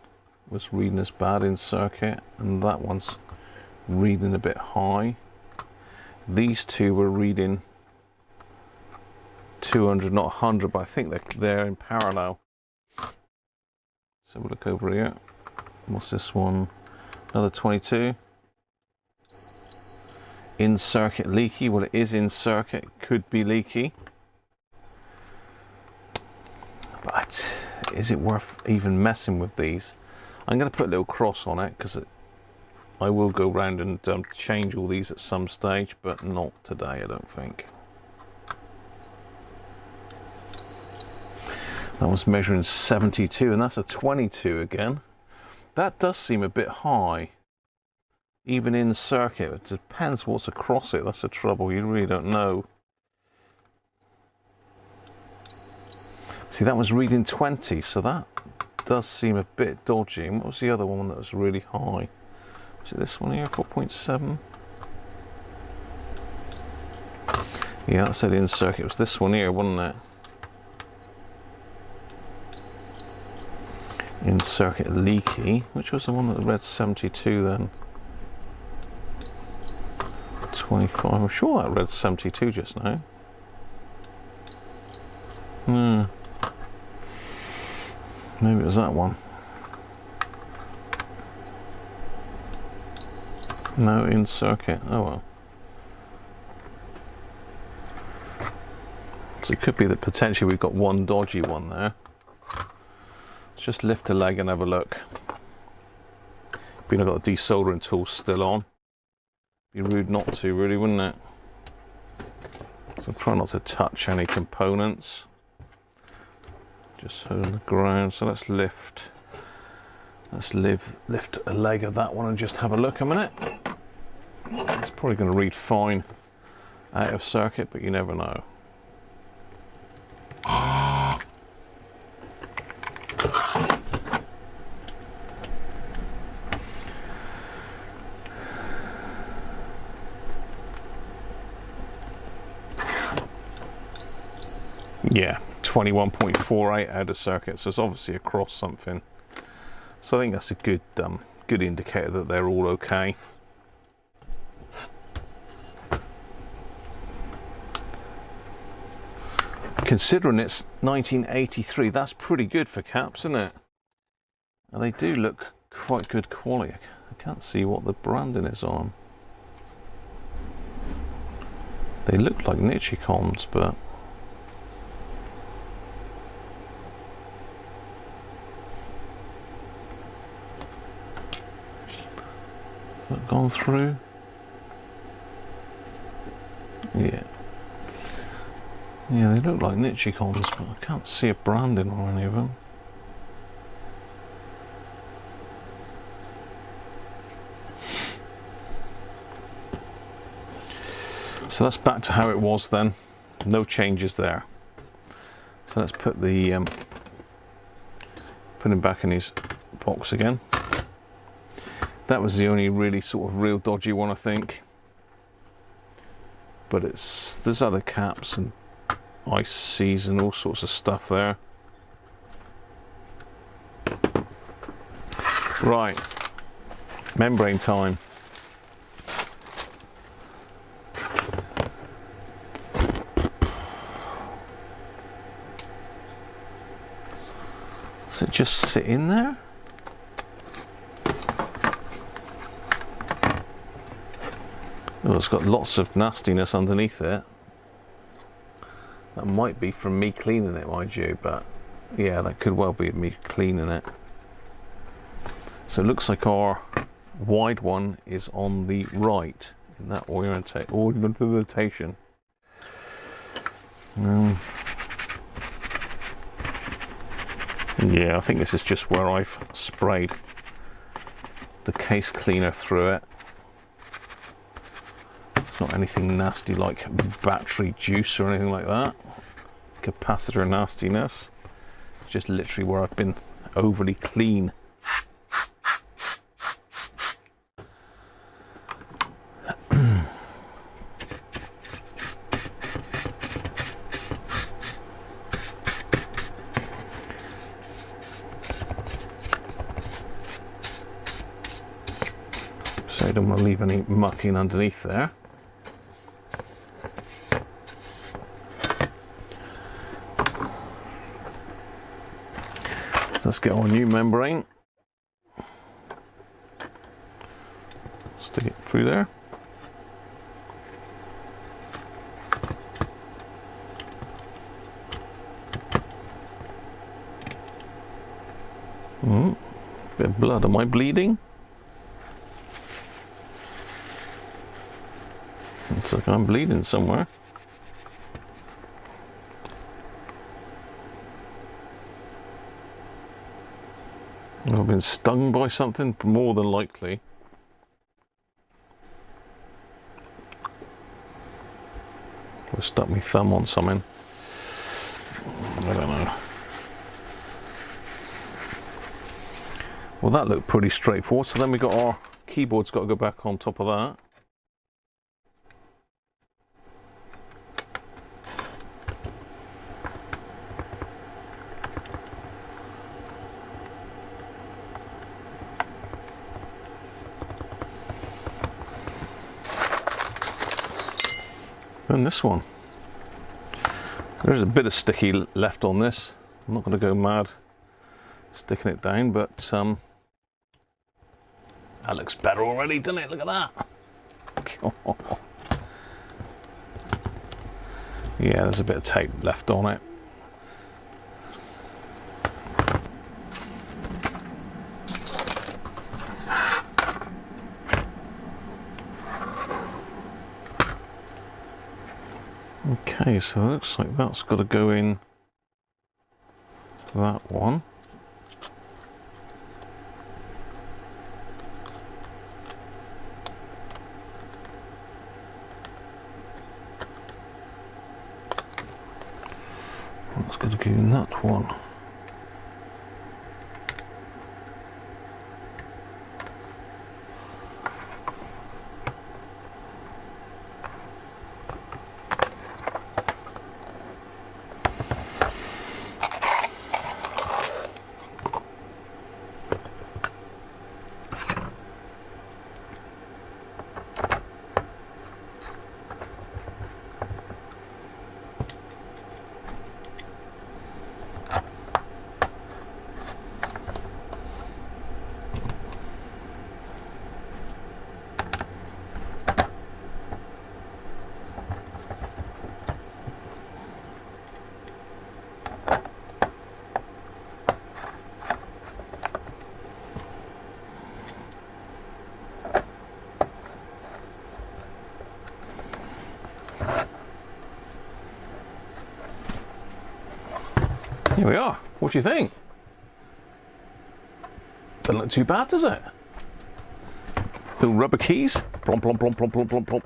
was reading as bad in circuit, and that one's reading a bit high. These two were reading 200, not 100, but I think they're in parallel. So we'll look over here. What's this one? Another 22. In circuit leaky. Well, it is in circuit. Could be leaky. But is it worth even messing with these? I'm going to put a little cross on it because I will go round and change all these at some stage, but not today, I don't think. That was measuring 72, and that's a 22 again. That does seem a bit high, even in circuit. It depends what's across it. That's the trouble. You really don't know. See, that was reading 20, so that does seem a bit dodgy. And what was the other one that was really high? Was it this one here, 4.7? Yeah, that said in circuit. It was this one here, wasn't it? In circuit leaky. Which was the one that read 72 then? 25. I'm sure that read 72 just now. Maybe it was that one. No, in circuit. Oh well. So it could be that potentially we've got one dodgy one there. Let's just lift a leg and have a look. Being I've got the desoldering tool still on. Be rude not to, really, wouldn't it? So try not to touch any components. Just on the ground. So let's lift. Let's lift a leg of that one and just have a look a minute. It's probably going to read fine out of circuit, but you never know. Yeah, 21.48 out of circuit, so it's obviously across something. So I think that's a good good indicator that they're all okay. Considering it's 1983, that's pretty good for caps, isn't it? And they do look quite good quality. I can't see what the branding is on. They look like Nichicons, but has that gone through? Yeah. Yeah, they look like Nichicons, but I can't see a branding on any of them. So that's back to how it was then. No changes there. So let's put the put him back in his box again. That was the only really sort of real dodgy one, I think. But there's other caps and ICs and all sorts of stuff there. Right, membrane time. Does it just sit in there? Oh, it's got lots of nastiness underneath it. That might be from me cleaning it, mind you, but yeah, that could well be me cleaning it. So it looks like our wide one is on the right in that orientation. Yeah, I think this is just where I've sprayed the case cleaner through it. It's not anything nasty like battery juice or anything like that. Capacitor nastiness. It's just literally where I've been overly clean. So I don't want to leave any mucking underneath there. So let's get our new membrane. Stick it through there. Bit of blood. Am I bleeding? Looks like I'm bleeding somewhere. I've been stung by something, more than likely. I've stuck my thumb on something. I don't know. Well, that looked pretty straightforward. So then we got our keyboard's got to go back on top of that. And this one, there's a bit of sticky left on this. I'm not going to go mad sticking it down, but that looks better already, doesn't it? Look at that. Yeah, there's a bit of tape left on it. Okay, so it looks like that's got to go in that one. That's got to go in that one. Here we are. What do you think? Doesn't look too bad, does it? Little rubber keys. Plomp, plomp, plomp, plomp, plomp, plomp, plomp.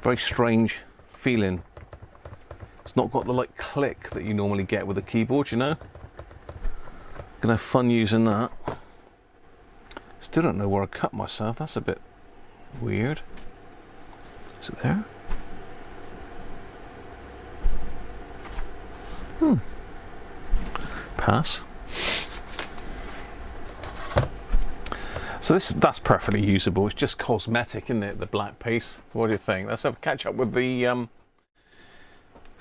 Very strange feeling. It's not got the like click that you normally get with a keyboard, you know. Gonna have fun using that. Still don't know where I cut myself. That's a bit weird. Is it there? Pass. So that's perfectly usable. It's just cosmetic, isn't it? The black piece. What do you think? Let's have catch up with the let's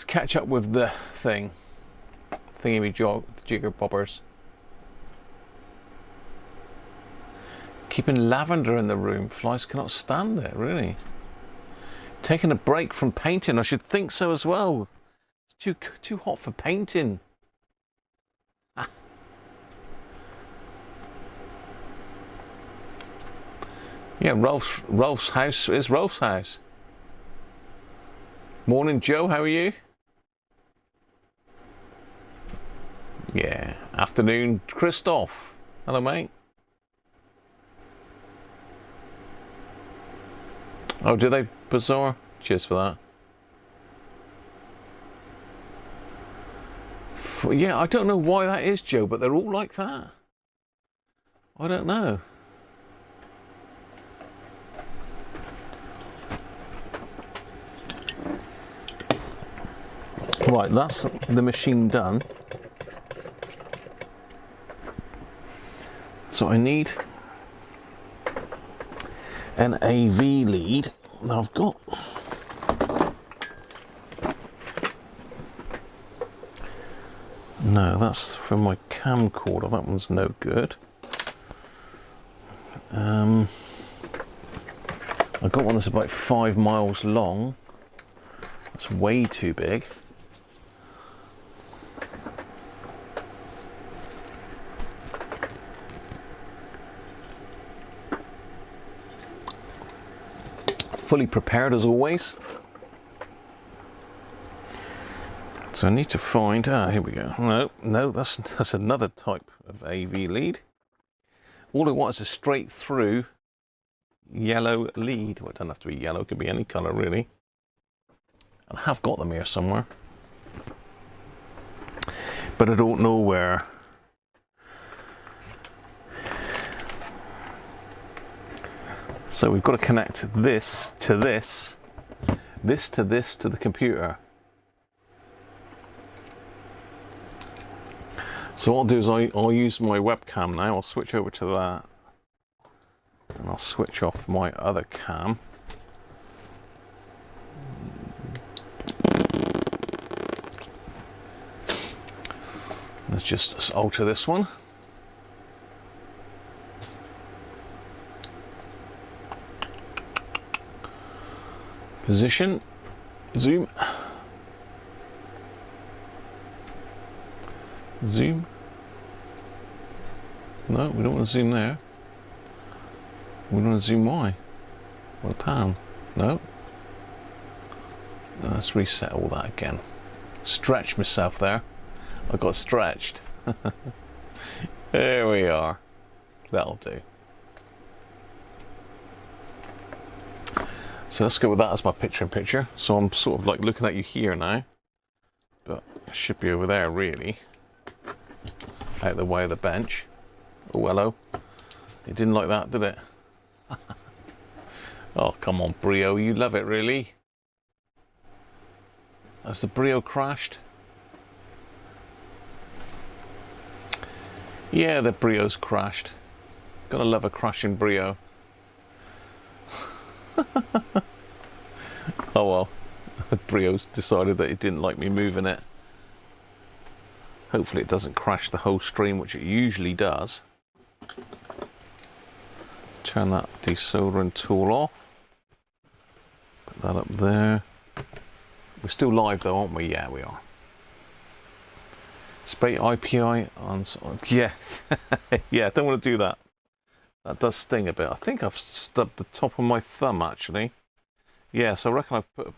catch up with the thing. Jigger bobbers. Keeping lavender in the room. Flies cannot stand it, really. Taking a break from painting. I should think so as well. It's too hot for painting. Ah. Yeah, Rolf's house is Rolf's house. Morning, Joe. How are you? Yeah. Afternoon, Christoph. Hello, mate. Oh, do they? Bizarre. Cheers for that. Yeah, I don't know why that is, Joe, but they're all like that. I don't know. Right, that's the machine done. So I need an AV lead. Now I've got no, that's from my camcorder. That one's no good. I got one that's about 5 miles long. That's way too big. Fully prepared as always. So I need to find, here we go. No, that's another type of AV lead. All I want is a straight through yellow lead. Well, it doesn't have to be yellow, it could be any colour really. And I have got them here somewhere. But I don't know where. So we've got to connect this to this, this to this to the computer. So what I'll do is I'll use my webcam now. I'll switch over to that. And I'll switch off my other cam. Let's just alter this one. Position, zoom, zoom. No, we don't want to zoom there. We want to zoom Y. Or pan. No. Let's reset all that again. Stretch myself there. I got stretched. There we are. That'll do. So let's go with that as my picture-in-picture. So I'm sort of like looking at you here now, but I should be over there really, out of the way of the bench. Oh, hello. It didn't like that, did it? Oh, come on, Brio, you love it, really? Has the Brio crashed? Yeah, the Brio's crashed. Gotta love a crashing Brio. Oh well, Brio's decided that it didn't like me moving it. Hopefully it doesn't crash the whole stream, which it usually does. Turn that desoldering tool off. Put that up there. We're still live though, aren't we? Yeah, we are. Spray IPI on... Yeah, yeah, don't want to do that. That does sting a bit. I think I've stubbed the top of my thumb, actually. Yeah, so I reckon I've put...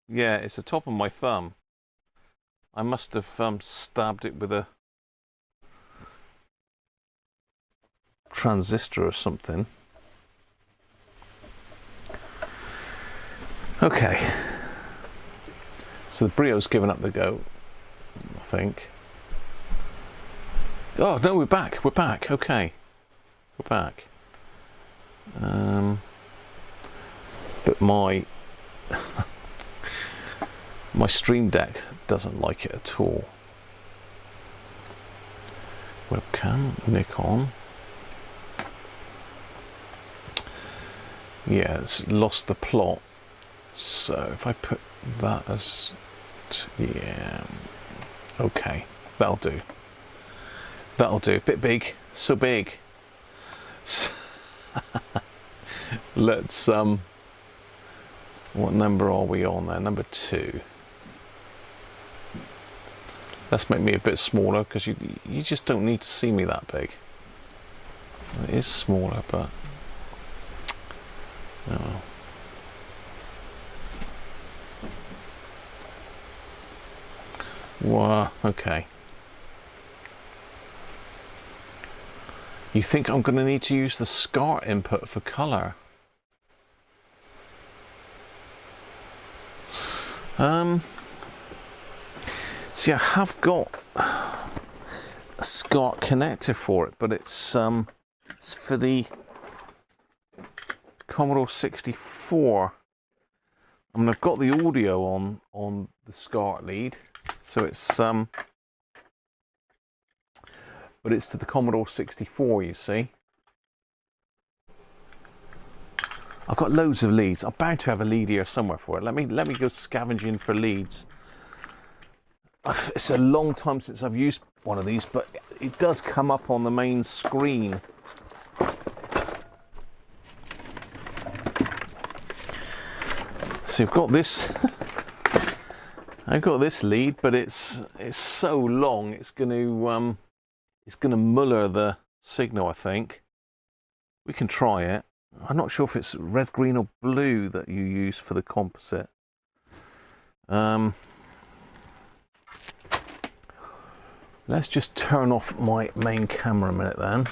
Yeah, it's the top of my thumb. I must have stabbed it with a transistor or something. Okay, so the Brio's given up the go, I think. Oh no, we're back, okay, we're back. But my my Stream Deck doesn't like it at all. Webcam, Nikon. Yeah, it's lost the plot. So if I put that as, yeah, okay, that'll do. That'll do. Bit big, so big. Let's what number are we on there? Number 2. Let's make me a bit smaller, because you just don't need to see me that big. It is smaller, but oh. Wow, okay. You think I'm going to need to use the SCART input for colour? See, I have got a SCART connector for it, but it's for the Commodore 64. I mean, I've got the audio on the SCART lead, so it's but it's to the Commodore 64, you see. I've got loads of leads. I'm bound to have a lead here somewhere for it. Let me go scavenging for leads. It's a long time since I've used one of these, but it does come up on the main screen. So I've got this. I've got this lead, but it's so long. It's going to muller the signal, I think. We can try it. I'm not sure if it's red, green, or blue that you use for the composite. Let's just turn off my main camera a minute then.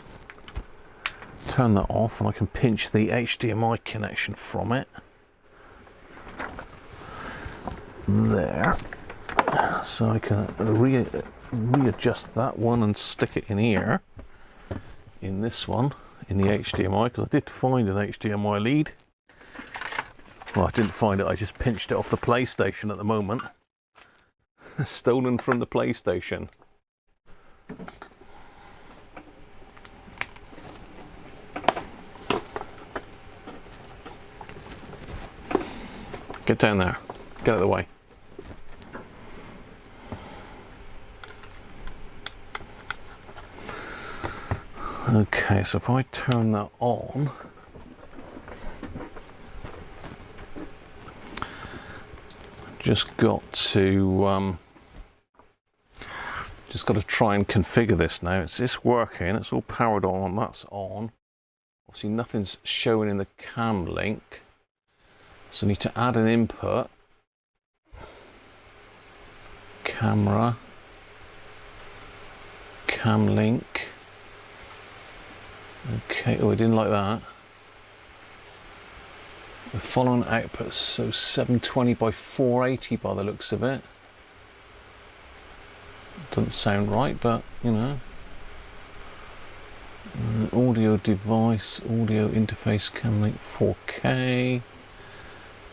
Turn that off, and I can pinch the HDMI connection from it. There. So I can readjust that one and stick it in here. In this one, in the HDMI, because I did find an HDMI lead. Well, I didn't find it, I just pinched it off the PlayStation at the moment. Stolen from the PlayStation. Get down there. Get out of the way. Okay, so if I turn that on, just got to try and configure this now. It's working. It's all powered on. That's on. Obviously, nothing's showing in the cam link, so I need to add an input. Camera, cam link. Okay, oh, I didn't like that. The following output, so 720 by 480 by the looks of it. Doesn't sound right, but you know. Audio device, audio interface, cam link 4K.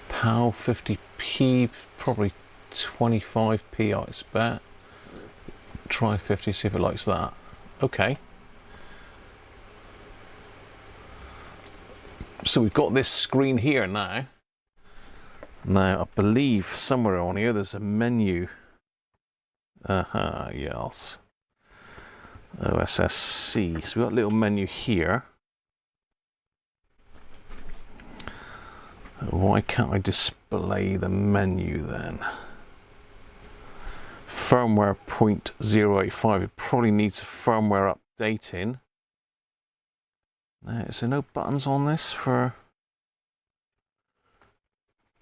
PAL 50p, probably 25p I expect. Try 50, see if it likes that. Okay. So we've got this screen here now. Now I believe somewhere on here there's a menu. Yes. OSSC. So we've got a little menu here. Why can't I display the menu then? Firmware 0.085. It probably needs a firmware updating. Now, is there no buttons on this for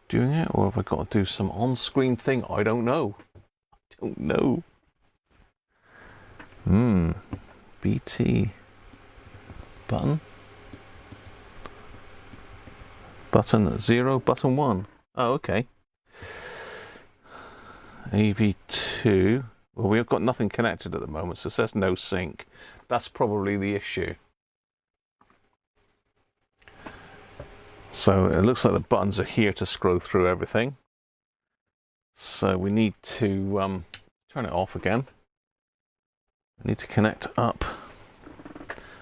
doing it? Or have I got to do some on-screen thing? I don't know. don't know. BT button. Button 0, button 1. Oh, okay. AV2. Well, we've got nothing connected at the moment, so it says no sync. That's probably the issue. So it looks like the buttons are here to scroll through everything. So we need to turn it off again. I need to connect up.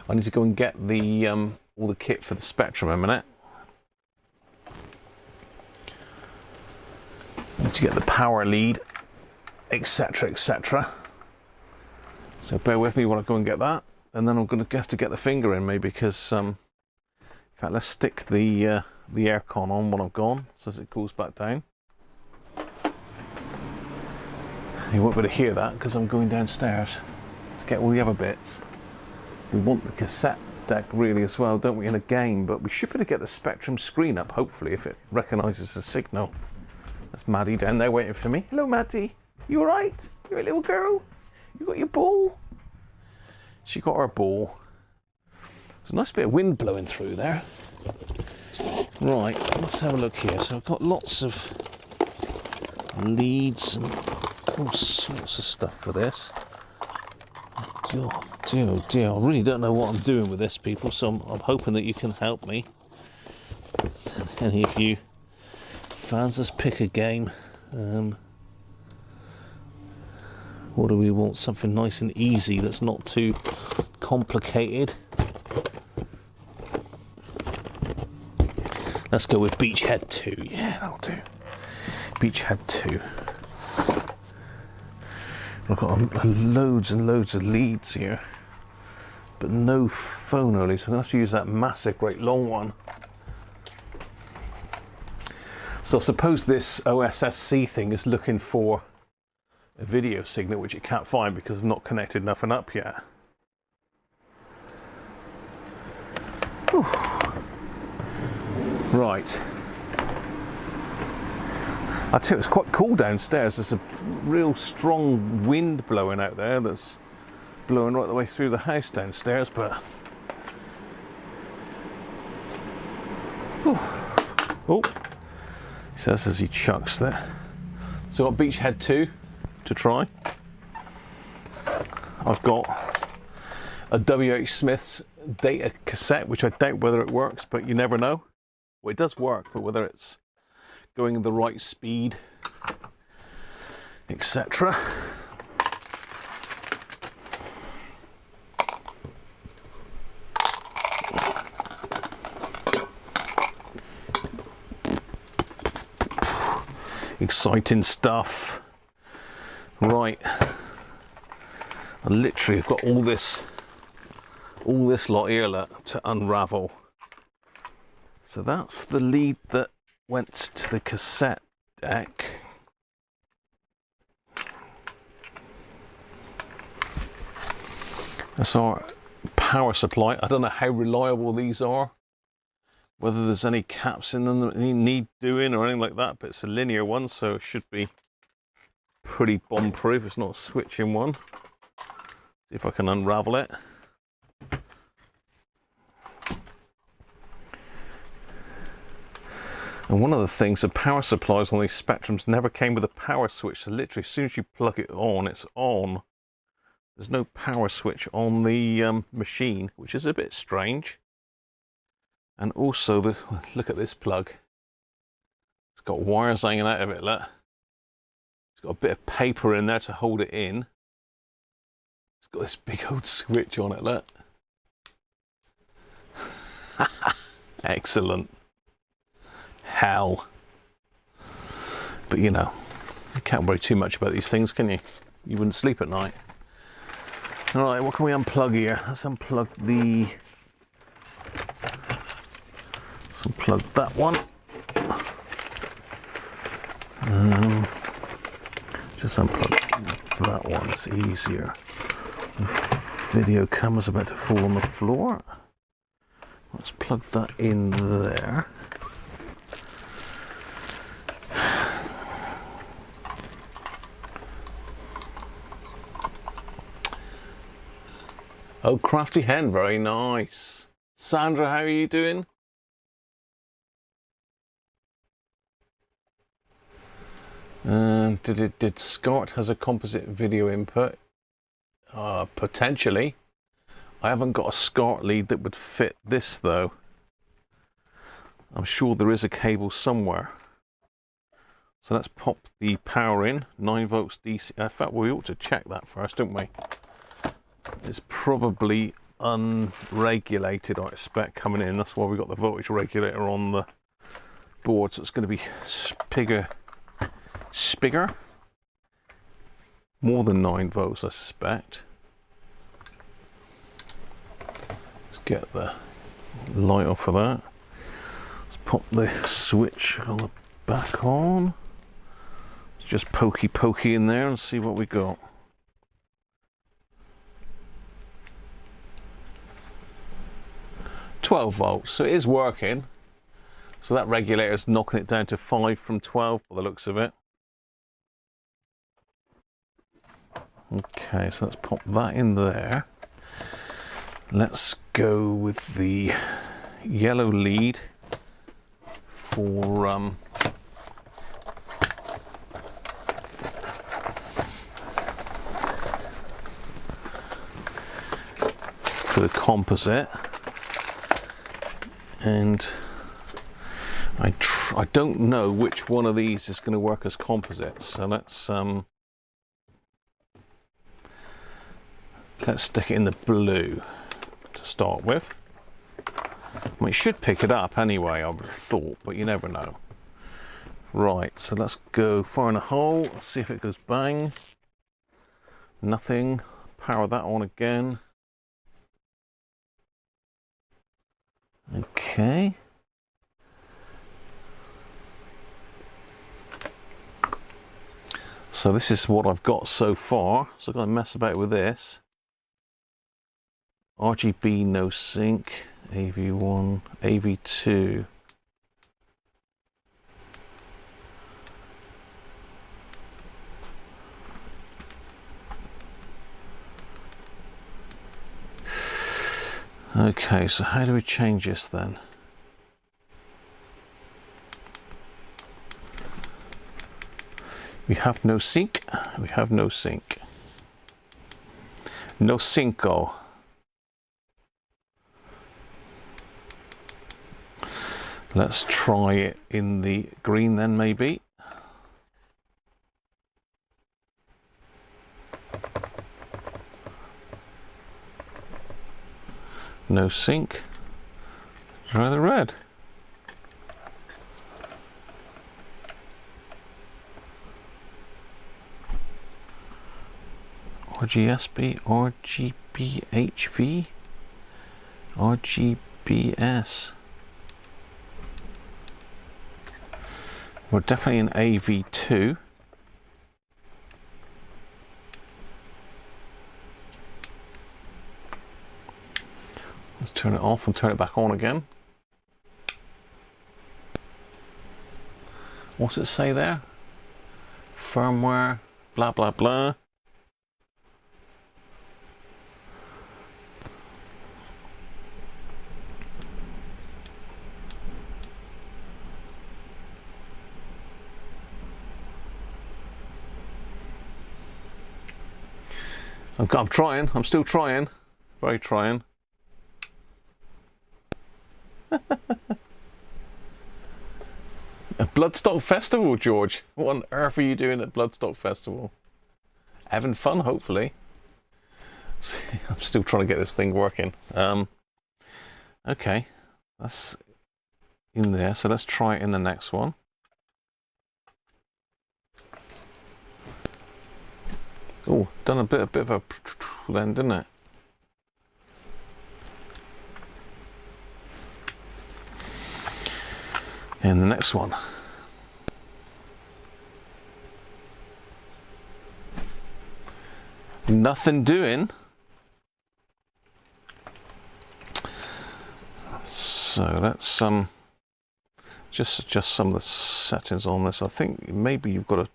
I need to go and get the all the kit for the Spectrum in a minute. I need to get the power lead, etc, etc. So bear with me while I go and get that, and then I'm going to have to get the finger in maybe, because in fact, let's stick the aircon on while I'm gone, so as it cools back down. You won't be able to hear that because I'm going downstairs to get all the other bits. We want the cassette deck really as well, don't we, in a game, but we should be able to get the Spectrum screen up, hopefully, if it recognises the signal. That's Maddie down there waiting for me. Hello, Maddie. You alright? You're a little girl? You got your ball? She got her ball. There's a nice bit of wind blowing through there. Right, let's have a look here. So I've got lots of leads and all sorts of stuff for this. God, dear, oh dear, I really don't know what I'm doing with this, people, so I'm hoping that you can help me. Any of you fans, let's pick a game. What do we want? Something nice and easy that's not too complicated. Let's go with Beachhead 2. Yeah, that'll do. Beachhead 2. I've got loads and loads of leads here, but no phone only, so I'm going to have to use that massive, great long one. So I suppose this OSSC thing is looking for a video signal, which it can't find because I've not connected nothing up yet. Whew. Right. I tell you, it's quite cool downstairs. There's a real strong wind blowing out there that's blowing right the way through the house downstairs, but oh, he says as he chucks there. So I've got Beachhead 2 to try. I've got a WH Smith's data cassette, which I doubt whether it works, but you never know. Well, it does work, but whether it's going the right speed, etc. Exciting stuff. Right, I literally have got all this lot here to unravel. So that's the lead that went to the cassette deck. That's our power supply. I don't know how reliable these are, whether there's any caps in them that need doing or anything like that, but it's a linear one, so it should be pretty bomb proof. It's not a switching one. See if I can unravel it. And one of the things, the power supplies on these Spectrums never came with a power switch. So literally, as soon as you plug it on, it's on. There's no power switch on the machine, which is a bit strange. And also, look at this plug. It's got wires hanging out of it, look. It's got a bit of paper in there to hold it in. It's got this big old switch on it, look. Excellent. Hell. But you know, you can't worry too much about these things, can you? You wouldn't sleep at night. Alright, what can we unplug here? Let's unplug that one. Just unplug that one, it's easier. The video camera's about to fall on the floor. Let's plug that in there. Oh, Crafty Hen, very nice. Sandra, how are you doing? Did Scott has a composite video input? Potentially. I haven't got a SCART lead that would fit this though. I'm sure there is a cable somewhere. So let's pop the power in, 9 volts DC. In fact, we ought to check that first, don't we? It's probably unregulated, I expect, coming in. That's why we got the voltage regulator on the board. So it's going to be spigger. More than 9 volts, I suspect. Let's get the light off of that. Let's pop the switch on the back on. Let's just pokey in there and see what we got. $12 volts, so it is working. So that regulator is knocking it down to 5 from 12 by the looks of it. Okay, so let's pop that in there. Let's go with the yellow lead for the composite, and I don't know which one of these is going to work as composites, so let's stick it in the blue to start with. Well, it should pick it up anyway, I would have thought, but you never know. Right, so let's go fire in a hole, see if it goes bang. Nothing. Power that on again. Okay. So this is what I've got so far. So I'm going to mess about with this. RGB no sync, AV1, AV2. Okay, so how do we change this then? We have no sync. We have no sync. No synco. Let's try it in the green then, maybe. No sync. Try the red. RGSB, RGBHV, RGBS. We're definitely in AV2. Let's turn it off and turn it back on again. What's it say there? Firmware, blah, blah, blah. I'm trying, I'm still trying, very trying. A Bloodstock Festival, George. What on earth are you doing at Bloodstock Festival? Having fun, hopefully. See, I'm still trying to get this thing working. Okay, that's in there, so let's try it in the next one. Oh, done a bit of a then, didn't it? And the next one. Nothing doing. So let's just adjust some of the settings on this. I think maybe you've got to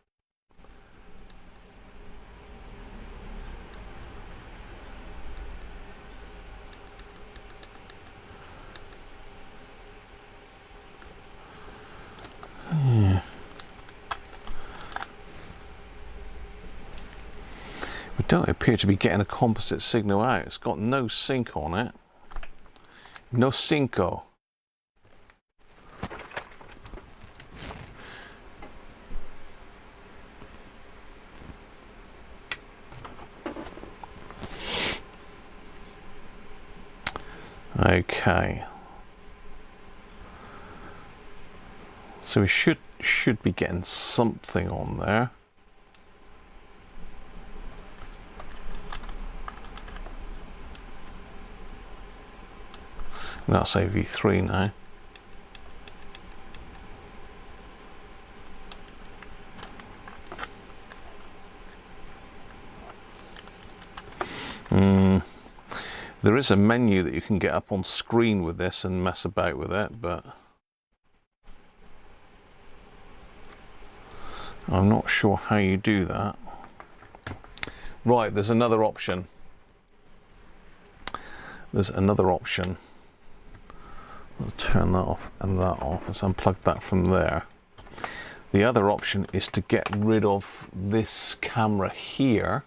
We don't appear to be getting a composite signal out. It's got no sync on it. No cinco. Okay. So we should be getting something on there. And that's AV3 now. There is a menu that you can get up on screen with this and mess about with it, but I'm not sure how you do that. Right, there's another option. There's another option. Let's turn that off and that off. Let's unplug that from there. The other option is to get rid of this camera here.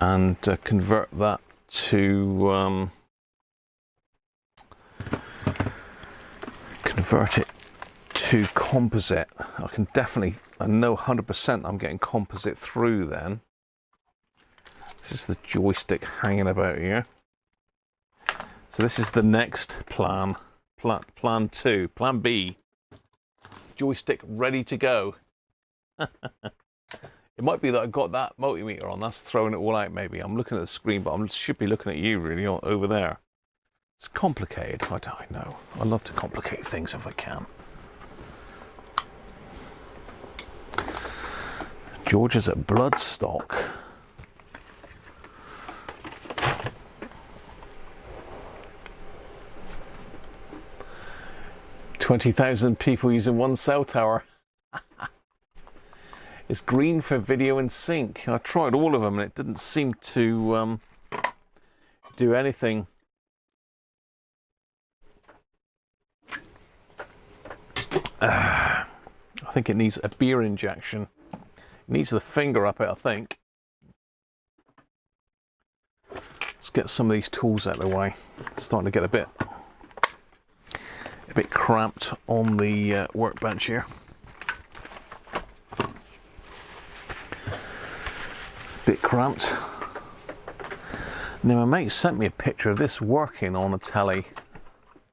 And convert that to composite. I know 100% I'm getting composite through then. This is the joystick hanging about here. So this is the next plan 2, plan B. Joystick ready to go. It might be that I've got that multimeter on, that's throwing it all out maybe. I'm looking at the screen, but I should be looking at you really over there. It's complicated, I know. I love to complicate things if I can. George is at Bloodstock. "20,000 people using one cell tower." It's green for video and sync. I tried all of them and it didn't seem to do anything. I think it needs a beer injection. It needs the finger up it, I think. Let's get some of these tools out of the way. It's starting to get a bit cramped on the workbench here. Bit cramped. Now my mate sent me a picture of this working on a telly,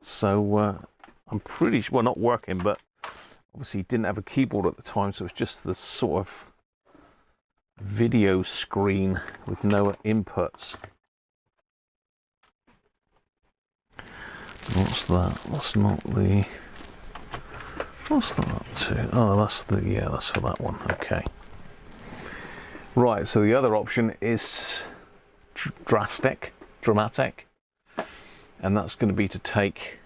so I'm pretty sure, well, not working, but obviously he didn't have a keyboard at the time, so it's just the sort of video screen with no inputs. What's that? That's not the... What's that to? Oh, that's the... yeah, that's for that one. Okay. Right, so the other option is dramatic, and that's going to be to take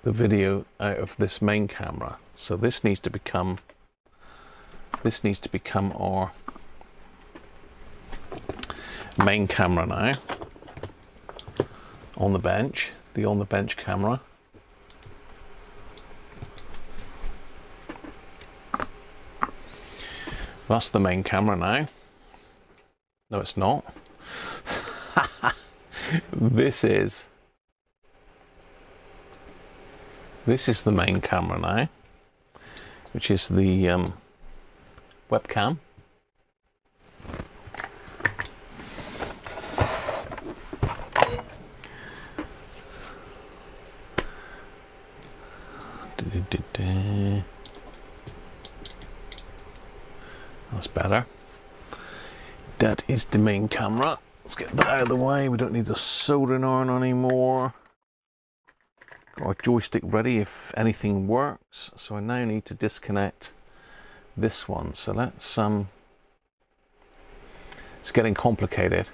the video out of this main camera. So this needs to become our main camera now on the bench, the on the bench camera. That's the main camera now. No, it's not. This is the main camera now, which is the webcam. That's better. That is the main camera. Let's get that out of the way. We don't need the soldering iron anymore. Got our joystick ready if anything works. So I now need to disconnect this one. So let's it's getting complicated.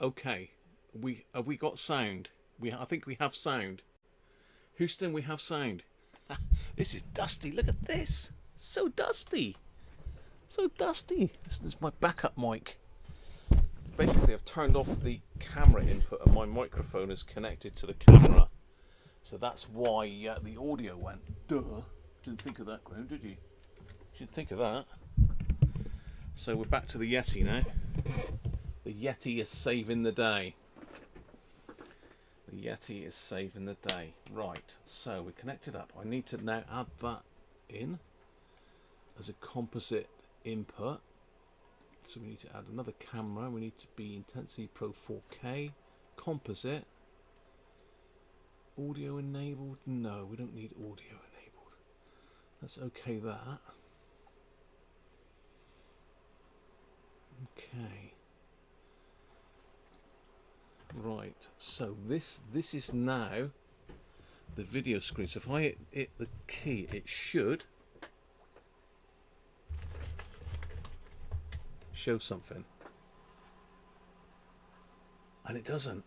Okay, have we got sound? I think we have sound. Houston, we have sound. This is dusty. Look at this. So dusty. So dusty. This is my backup mic. Basically, I've turned off the camera input and my microphone is connected to the camera. So that's why the audio went. Duh. Didn't think of that, Graham, did you? Didn't think of that. So we're back to the Yeti now. The Yeti is saving the day. The Yeti is saving the day. Right, so we connected up. I need to now add that in as a composite input. So we need to add another camera. We need to be Intensity Pro 4K. Composite. Audio enabled? No, we don't need audio enabled. Let's OK that. Okay. Right, so this is now the video screen. So if I hit the key, it should show something. And it doesn't.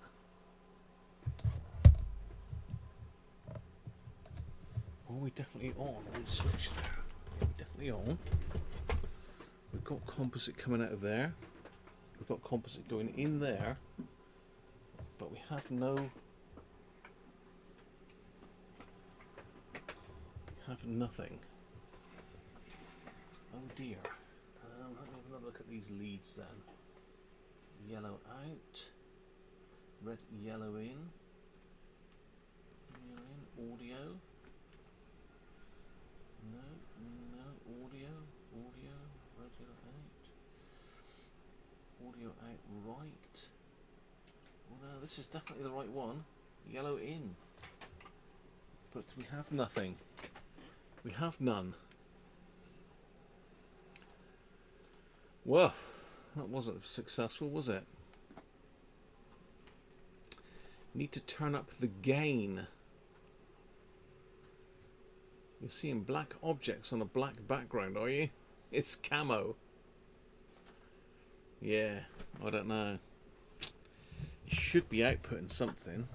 Are we definitely on? Let's switch there. Yeah, we're definitely on. We've got composite coming out of there. We've got composite going in there. But we have nothing. Oh dear. Let me have another look at these leads then. Yellow out, red, yellow in, audio. No, audio, red, yellow out, audio out right. Well, no, this is definitely the right one. Yellow in. But we have nothing. We have none. Well, that wasn't successful, was it? Need to turn up the gain. You're seeing black objects on a black background, are you? It's camo. Yeah, I don't know. It should be outputting something.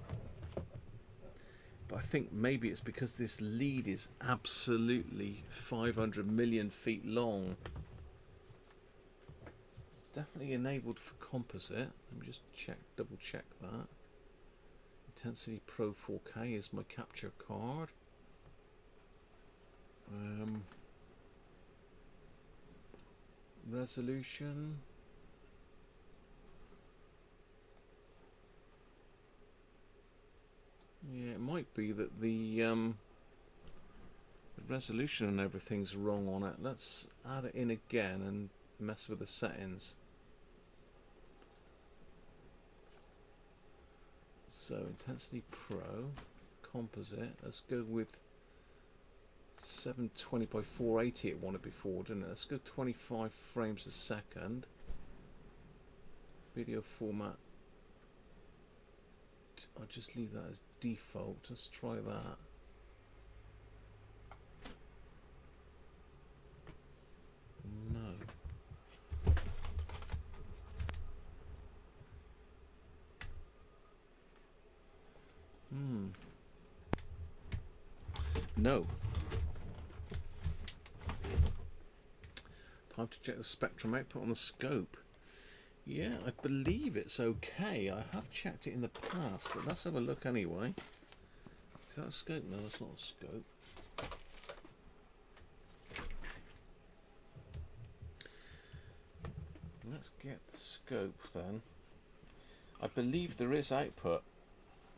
But I think maybe it's because this lead is absolutely 500 million feet long. Definitely enabled for composite. Let me just double check that. Intensity Pro 4K is my capture card. Resolution. Yeah, it might be that the resolution and everything's wrong on it. Let's add it in again and mess with the settings. So Intensity Pro, composite. Let's go with 720 by 480 it wanted before, didn't it? Let's go 25 frames a second. Video format. I'll just leave that as default. Let's try that. No. No. Time to check the spectrum output on the scope. Yeah, I believe it's okay. I have checked it in the past, but let's have a look anyway. Is that a scope? No, it's not a scope. Let's get the scope then. I believe there is output.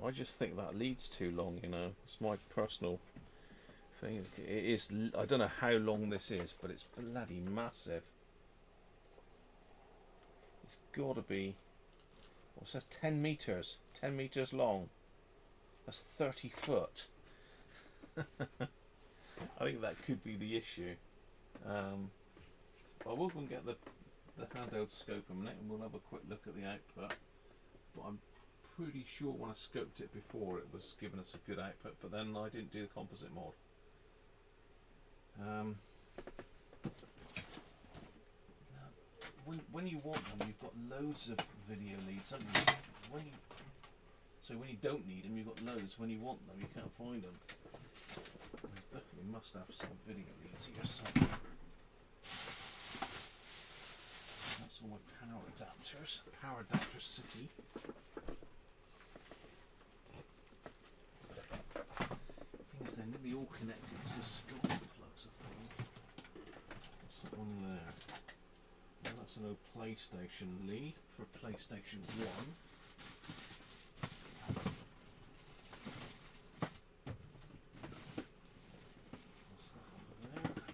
I just think that lead's too long, you know. It's my personal thing. It is. I don't know how long this is, but it's bloody massive. It's got to be. What's that? 10 meters. 10 meters long. That's 30 foot. I think that could be the issue. But we'll go and get the handheld scope a minute, and we'll have a quick look at the output. But I'm pretty sure when I scoped it before, it was giving us a good output. But then I didn't do the composite mod. when you want them, you've got loads of video leads, haven't you? So when you don't need them, you've got loads. When you want them, you can't find them. I definitely must have some video leads here somewhere. That's all my power adapters. Power adapter city. Thing is, they're nearly all connected to Skype plugs, I think. What's that one there? Well, that's an old PlayStation lead for PlayStation 1. What's that over there?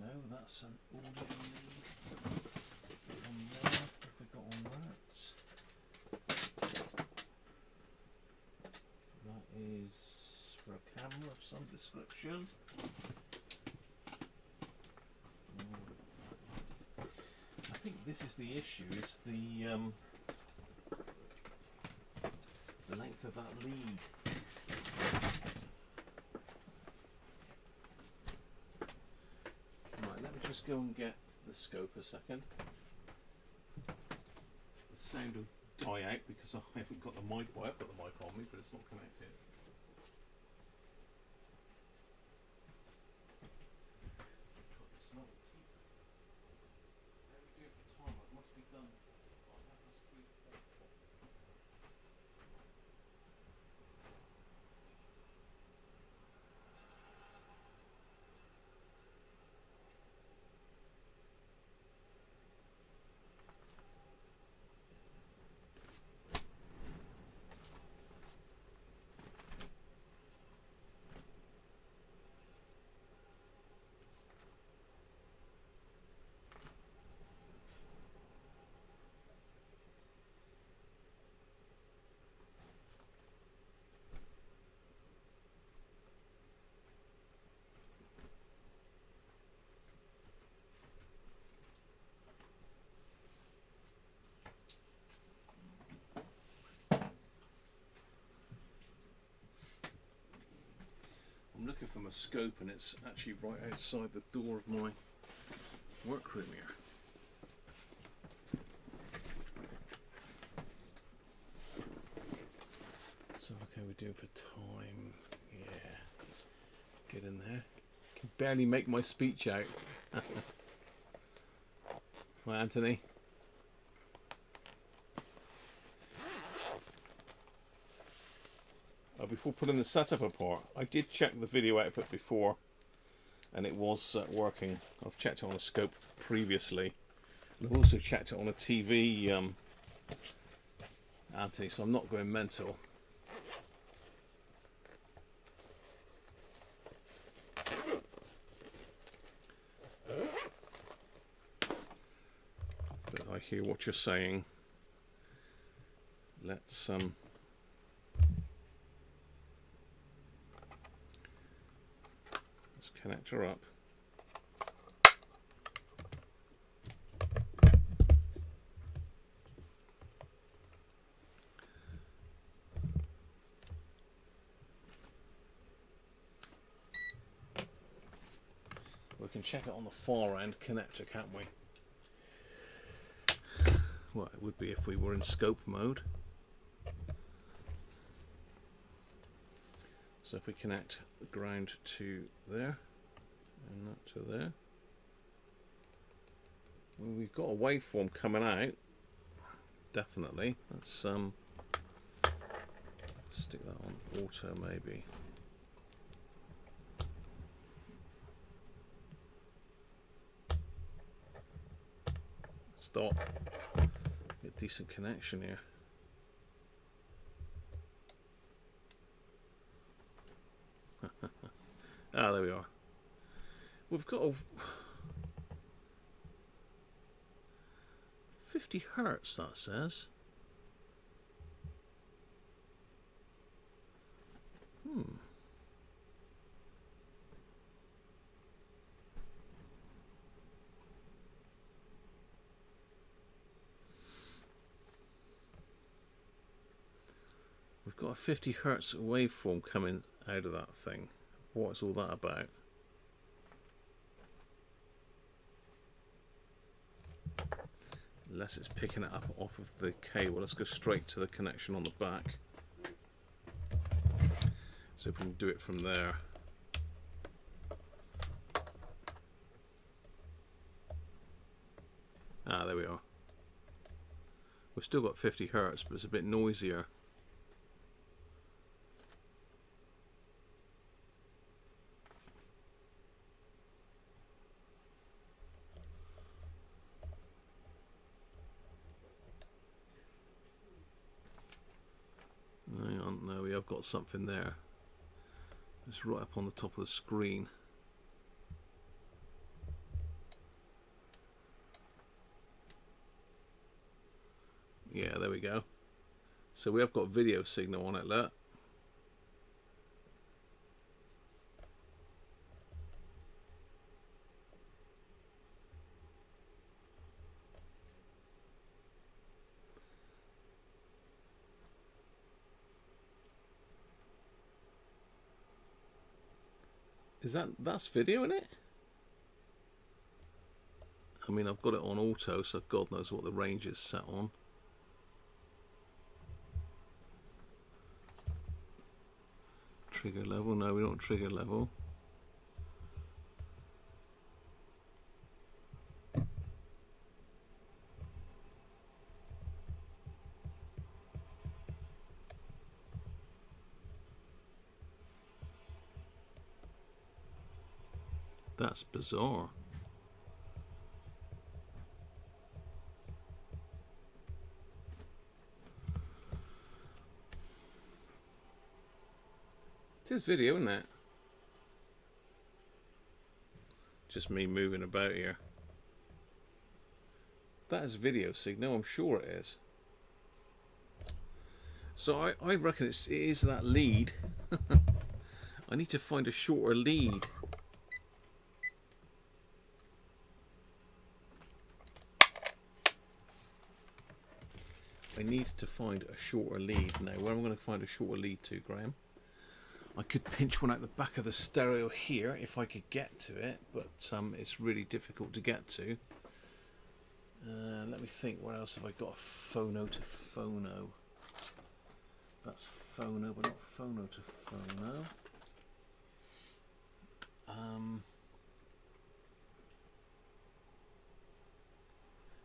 No, that's an audio lead. On there, have we got on that? That is for a camera of some description. I think this is the issue, is the length of that lead. Right, let me just go and get the scope a second. The sound will die out because I haven't got the mic. Well, I've got the mic on me, but it's not connected. I'm looking for my scope and it's actually right outside the door of my workroom here. So okay, we're doing for time. Yeah, get in there. Can barely make my speech out. Hi, Anthony. Before putting the setup apart, I did check the video output before and it was working. I've checked it on a scope previously. I've also checked it on a TV, Anthony, so I'm not going mental. But I hear what you're saying. Let's connect her up. We can check it on the far end connector, can't we? Well, it would be if we were in scope mode. So if we connect the ground to there and that to there, well, we've got a waveform coming out, definitely. Let's stick that on auto maybe. Stop. Get a decent connection here. Ah, there we are. We've got a 50 hertz, that says. We've got a 50 hertz waveform coming out of that thing. What's all that about? Unless it's picking it up off of the cable. Let's go straight to the connection on the back. So if we can do it from there. Ah, there we are. We've still got 50 Hertz, but it's a bit noisier. Hang on, no, we have got something there. It's right up on the top of the screen. Yeah, there we go. So we have got video signal on it, look. That's video in it? I mean, I've got it on auto, so God knows what the range is set on. Trigger level? No, we don't trigger level. That's bizarre. It is video, isn't it? Just me moving about here. That is video signal, I'm sure it is. So I reckon it is that lead. I need to find a shorter lead. I need to find a shorter lead. Now, where am I going to find a shorter lead to, Graham? I could pinch one out the back of the stereo here if I could get to it, but it's really difficult to get to. Let me think, where else have I got a phono to phono? That's phono, but not phono to phono.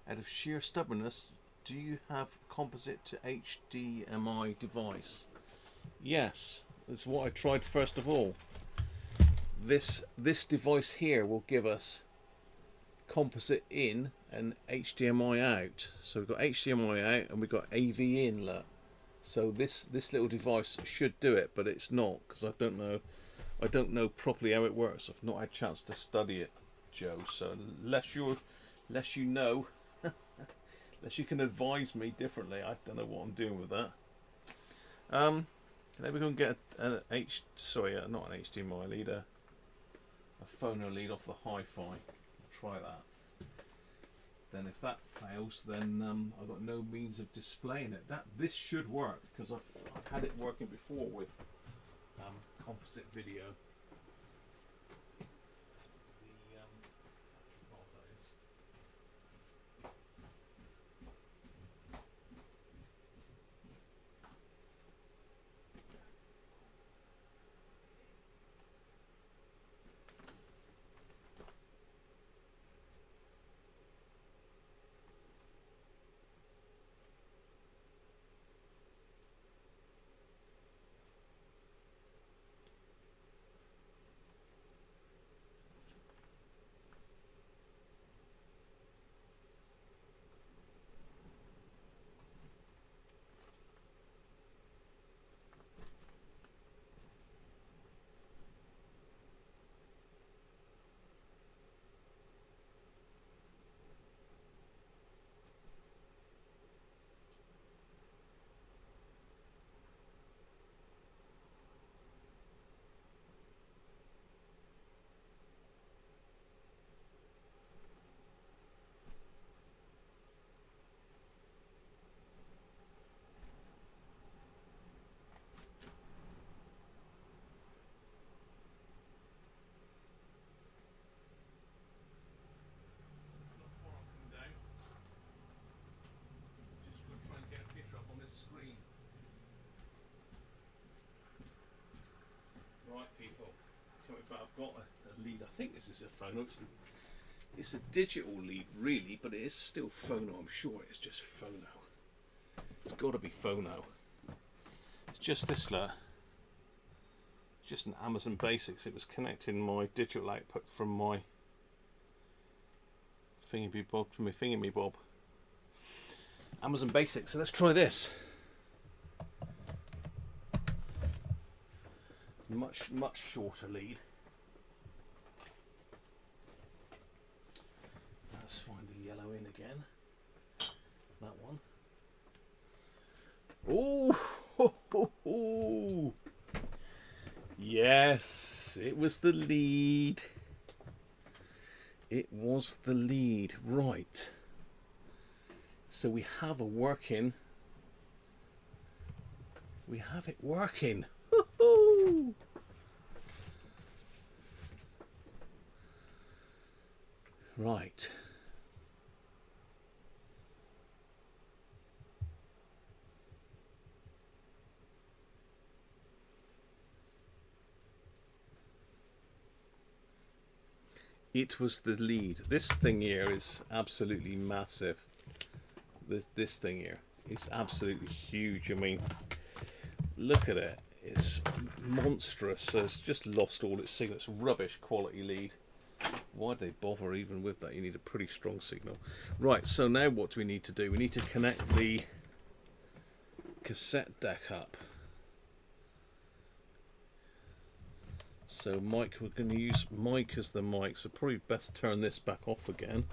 Out of sheer stubbornness, do you have composite to HDMI device? Yes, that's what I tried first of all. This device here will give us composite in and HDMI out. So we've got HDMI out and we've got AV in. Look. So this little device should do it, but it's not, because I don't know properly how it works. I've not had a chance to study it, Joe. So unless you know. Unless you can advise me differently, I don't know what I'm doing with that. Then we're going to get not an HDMI lead, a phono lead off the hi-fi. Try that. Then if that fails, then I've got no means of displaying it. This should work, because I've had it working before with composite video. coming back. I've got a lead. I think this is a phono. It's a digital lead, really, but it is still phono. I'm sure it's just phono. It's got to be phono. It's just this just an Amazon Basics. It was connecting my digital output from my thingy-bob to my thingy-bob. Amazon Basics. So let's try this. Much shorter lead. Let's find the yellow in again. That one. Oh, yes, it was the lead. It was the lead, right. So we have a working. We have it working. Right. It was the lead. This thing here is absolutely massive. This thing here is absolutely huge. I mean, look at it. It's monstrous. So it's just lost all its signal. It's rubbish quality lead. Why'd they bother even with that? You need a pretty strong signal. Right, so now what do we need to do? We need to connect the cassette deck up. So mic, we're going to use mic as the mic, so probably best turn this back off again.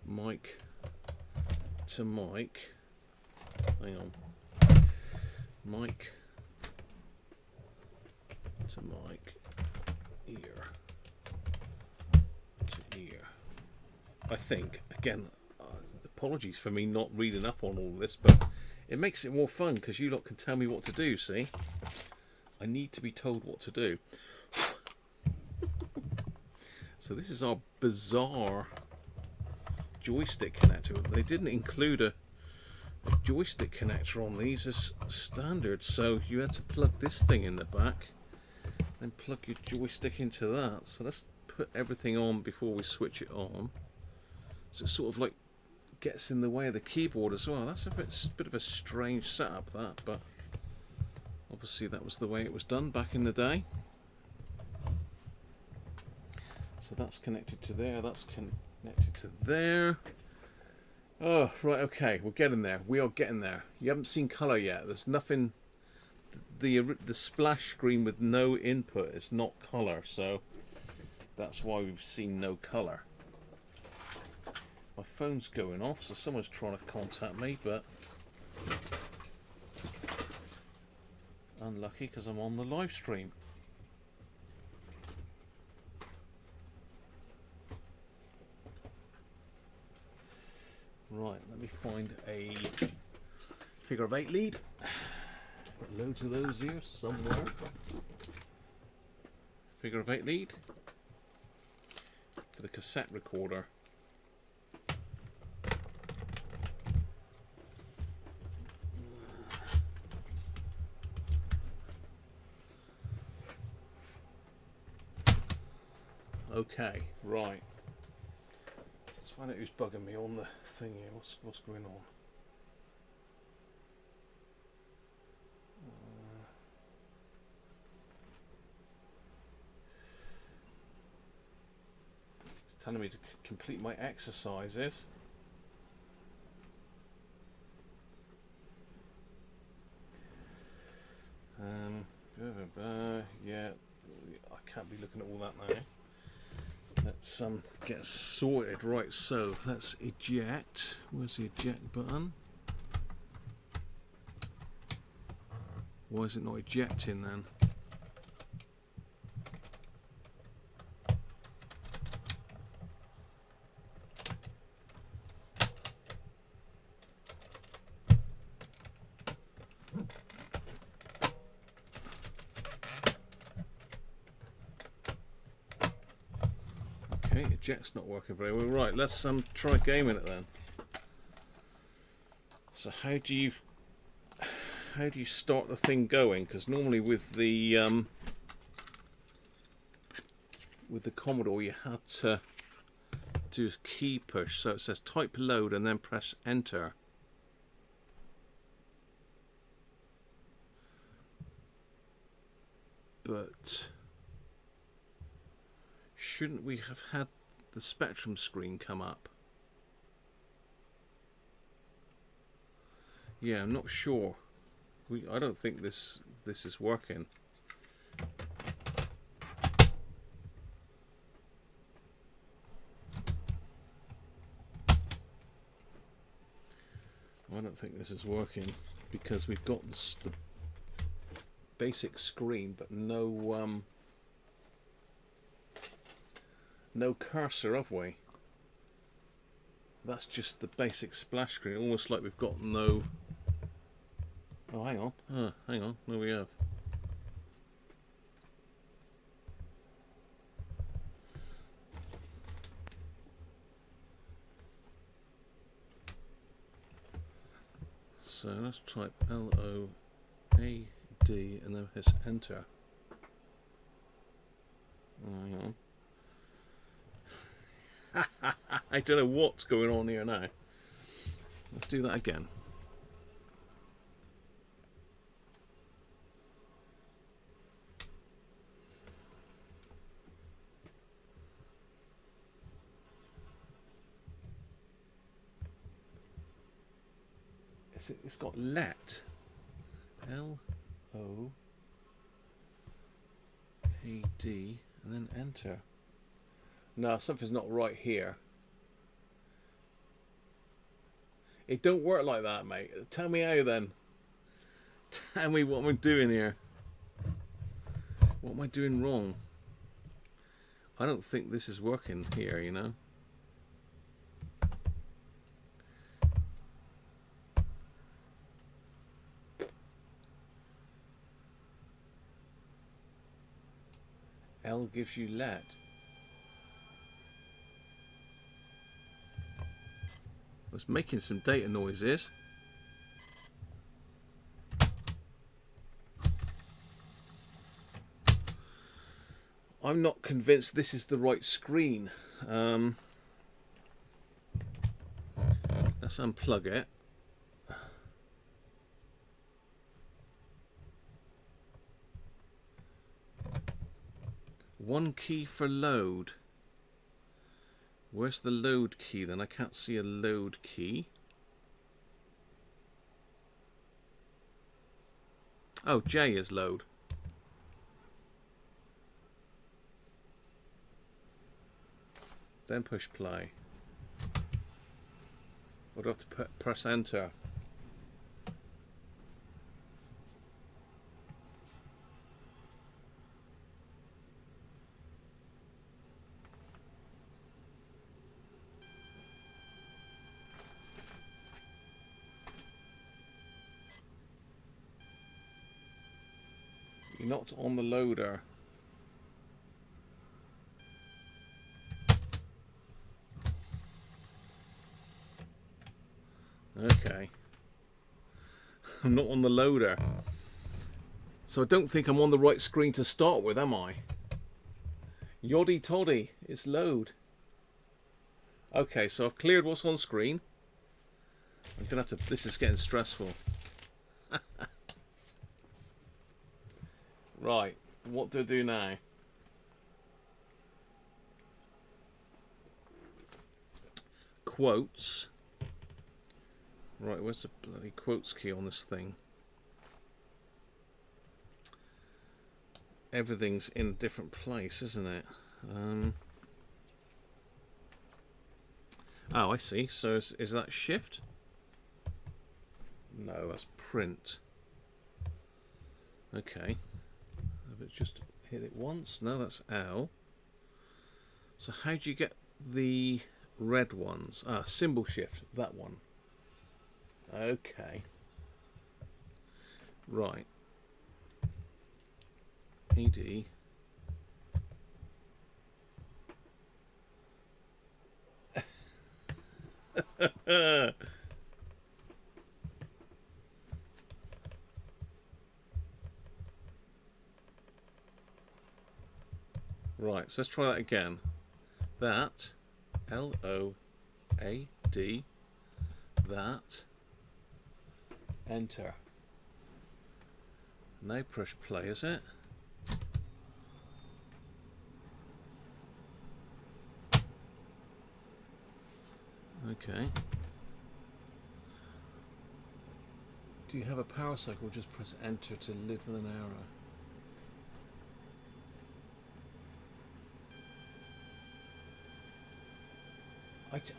Mic to mic. Hang on. Mic to mic. Ear to ear. I think, again, apologies for me not reading up on all this, but it makes it more fun because you lot can tell me what to do, see? I need to be told what to do. So this is our bizarre joystick connector. They didn't include a joystick connector on these as standard, so you had to plug this thing in the back and plug your joystick into that. So let's put everything on before we switch it on. So it's sort of like gets in the way of the keyboard as well. That's a bit of a strange setup, that, but obviously that was the way it was done back in the day. So that's connected to there, that's connected to there. Oh, right, okay, we're getting there. We are getting there. You haven't seen colour yet. There's nothing. The splash screen with no input is not colour, so that's why we've seen no colour. My phone's going off, so someone's trying to contact me, but unlucky because I'm on the live stream. Right, let me find a figure of 8 lead. Got loads of those here somewhere. Figure of 8 lead for the cassette recorder. Okay, right. Let's find out who's bugging me on the thing here. What's going on? It's telling me to complete my exercises. Yeah, I can't be looking at all that now. Let's get sorted. Right, so let's eject. Where's the eject button? Why is it not ejecting then? Okay, eject's not working very well. Right, let's try gaming it then. So how do you how do you start the thing going? Because normally with the Commodore you had to do a key push, so it says type load and then press enter. But shouldn't we have had the Spectrum screen come up? Yeah, I'm not sure. I don't think this is working. I don't think this is working because we've got the basic screen, but no cursor, have we? That's just the basic splash screen, almost like we've got no... Oh, hang on. Hang on. There we have. So let's type LOAD and then press enter. Oh, hang on. I don't know what's going on here now. Let's do that again. It's got let. LOAD and then enter. No, something's not right here. It don't work like that, mate. Tell me how then. Tell me what I'm doing here. What am I doing wrong? I don't think this is working here, you know. L gives you let. It's making some data noises. I'm not convinced this is the right screen. Let's unplug it. One key for load. Where's the load key then? I can't see a load key. Oh, J is load. Then push play. Or do I have to press enter? You're not on the loader. Okay. I'm not on the loader. So I don't think I'm on the right screen to start with, am I? Yoddy toddy, it's load. Okay, so I've cleared what's on screen. I'm gonna have to... This is getting stressful. Right, what do I do now? Quotes. Right, where's the bloody quotes key on this thing? Everything's in a different place, isn't it? Oh, I see. So is that shift? No, that's print. Okay. Have it just hit it once? No, that's L. So how do you get the red ones? Ah, symbol shift, that one. Okay. Right. AD. Right, so let's try that again. That, L-O-A-D, that, enter. Now push play, is it? Okay. Do you have a power cycle? Just press enter to live with an error.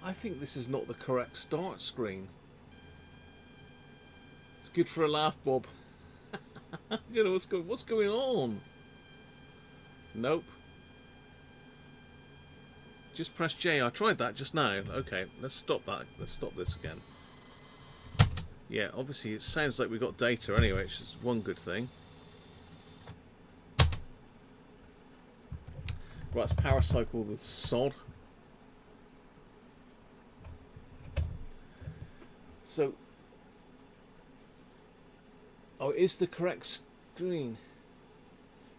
I think this is not the correct start screen. It's good for a laugh, Bob. You know what's going on? Nope. Just press J. I tried that just now. Okay, let's stop that. Let's stop this again. Yeah, obviously it sounds like we've got data anyway, which is one good thing. Right, let's power cycle the sod. So, oh, is the correct screen?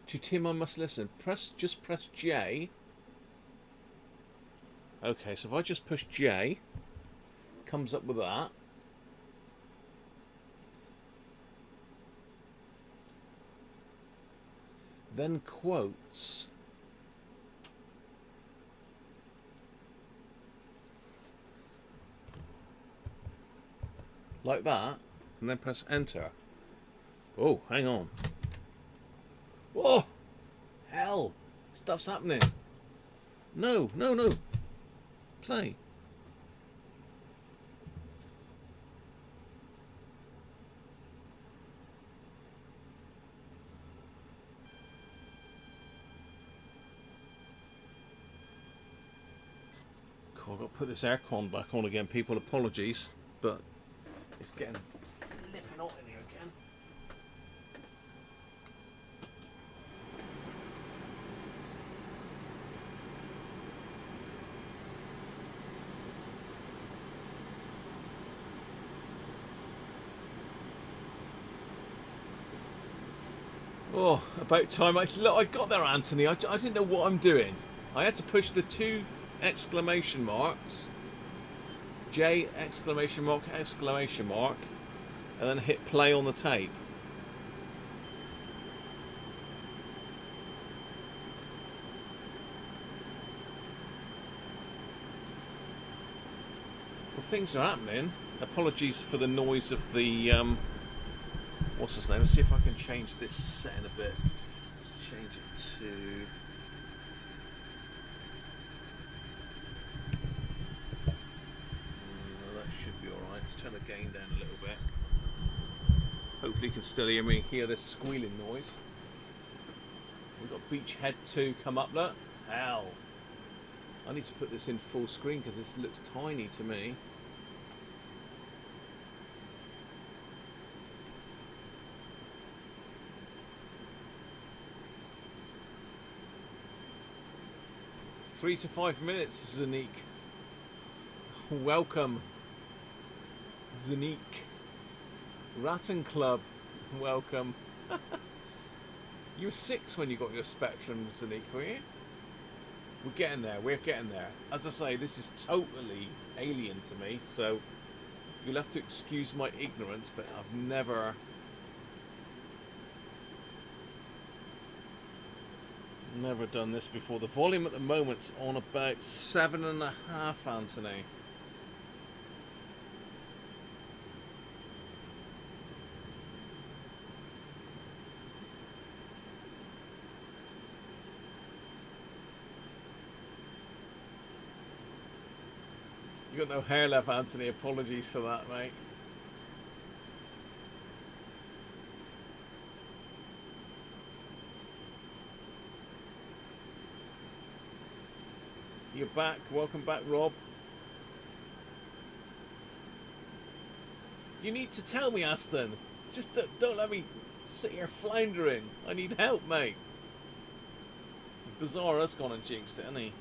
To Tim, I must listen. Just press J. Okay, so if I just push J, comes up with that. Then quotes. Like that, and then press enter. Oh, hang on. Whoa! Hell! Stuff's happening. No, no, no. Play. Cool, I've got to put this aircon back on again, people. Apologies, but it's getting flipping hot in here again. Oh, about time. Look, I got there, Anthony. I didn't know what I'm doing. I had to push the 2 exclamation marks. J exclamation mark, and then hit play on the tape. Well, things are happening. Apologies for the noise of the what's his name? Let's see if I can change this setting a bit. Let's change it to turn the gain down a little bit. Hopefully you can still hear this squealing noise. We've got Beachhead 2 come up, look. Hell. I need to put this in full screen because this looks tiny to me. Three to 5 minutes, Zanique. Welcome. Zanique. Rattan Club, welcome. You were 6 when you got your Spectrum, Zanique, were you? We're getting there. As I say, this is totally alien to me, so you'll have to excuse my ignorance, but I've never done this before. The volume at the moment's on about 7.5, Anthony. You got no hair left, Anthony. Apologies for that, mate. You're back. Welcome back, Rob. You need to tell me, Aston. Just don't let me sit here floundering. I need help, mate. Bizarre has gone and jinxed it, hasn't he?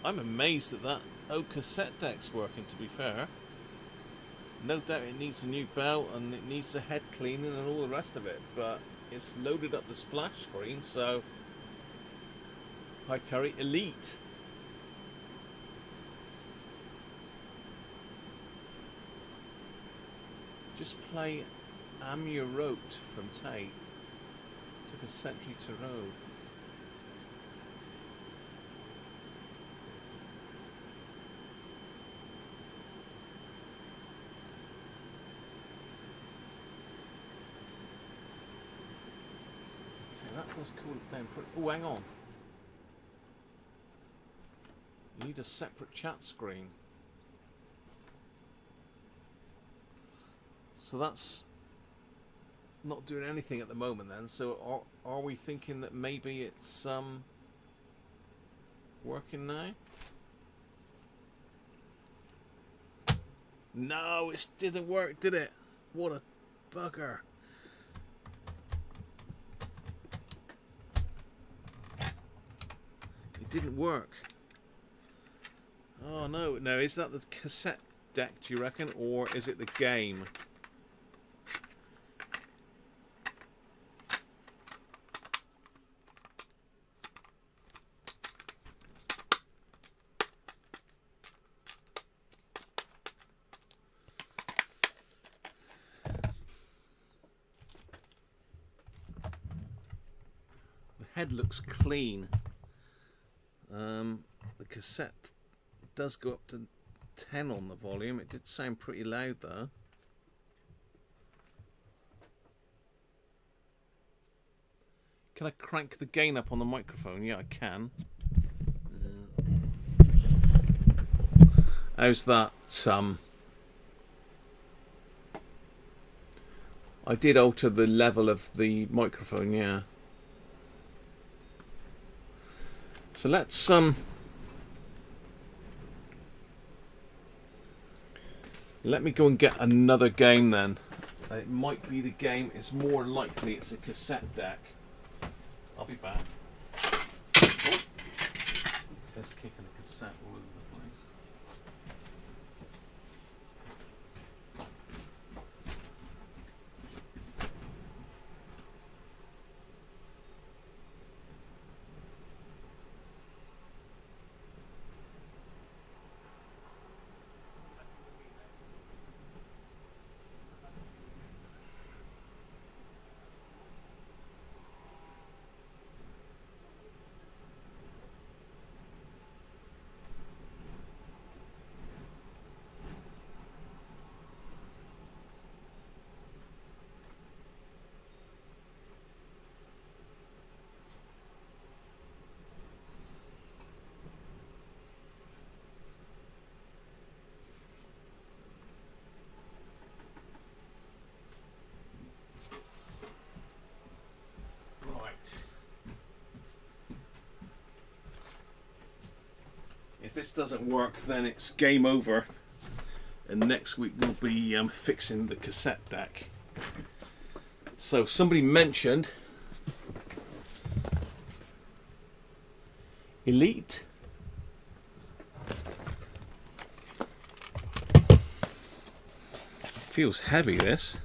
I'm amazed that that old cassette deck's working, to be fair. No doubt it needs a new belt and it needs a head cleaning and all the rest of it, but it's loaded up the splash screen, so Hi Terry, Elite. Just play Amurot from Tate. Took a century to road. So that does cool it down pretty. Oh, hang on. You need a separate chat screen. So that's not doing anything at the moment then. So are we thinking that maybe it's working now? No, it didn't work, did it? What a bugger. It didn't work. Oh no, no, is that the cassette deck, do you reckon? Or is it the game? The head looks clean. The cassette does go up to 10 on the volume. It did sound pretty loud though. Can I crank the gain up on the microphone? Yeah, I can. How's that? I did alter the level of the microphone, yeah. So let's let me go and get another game then. It might be the game. It's more likely it's a cassette deck. I'll be back. It says kicking a cassette all over the place. If this doesn't work, then it's game over, and next week we'll be fixing the cassette deck. So somebody mentioned Elite. Feels heavy, this.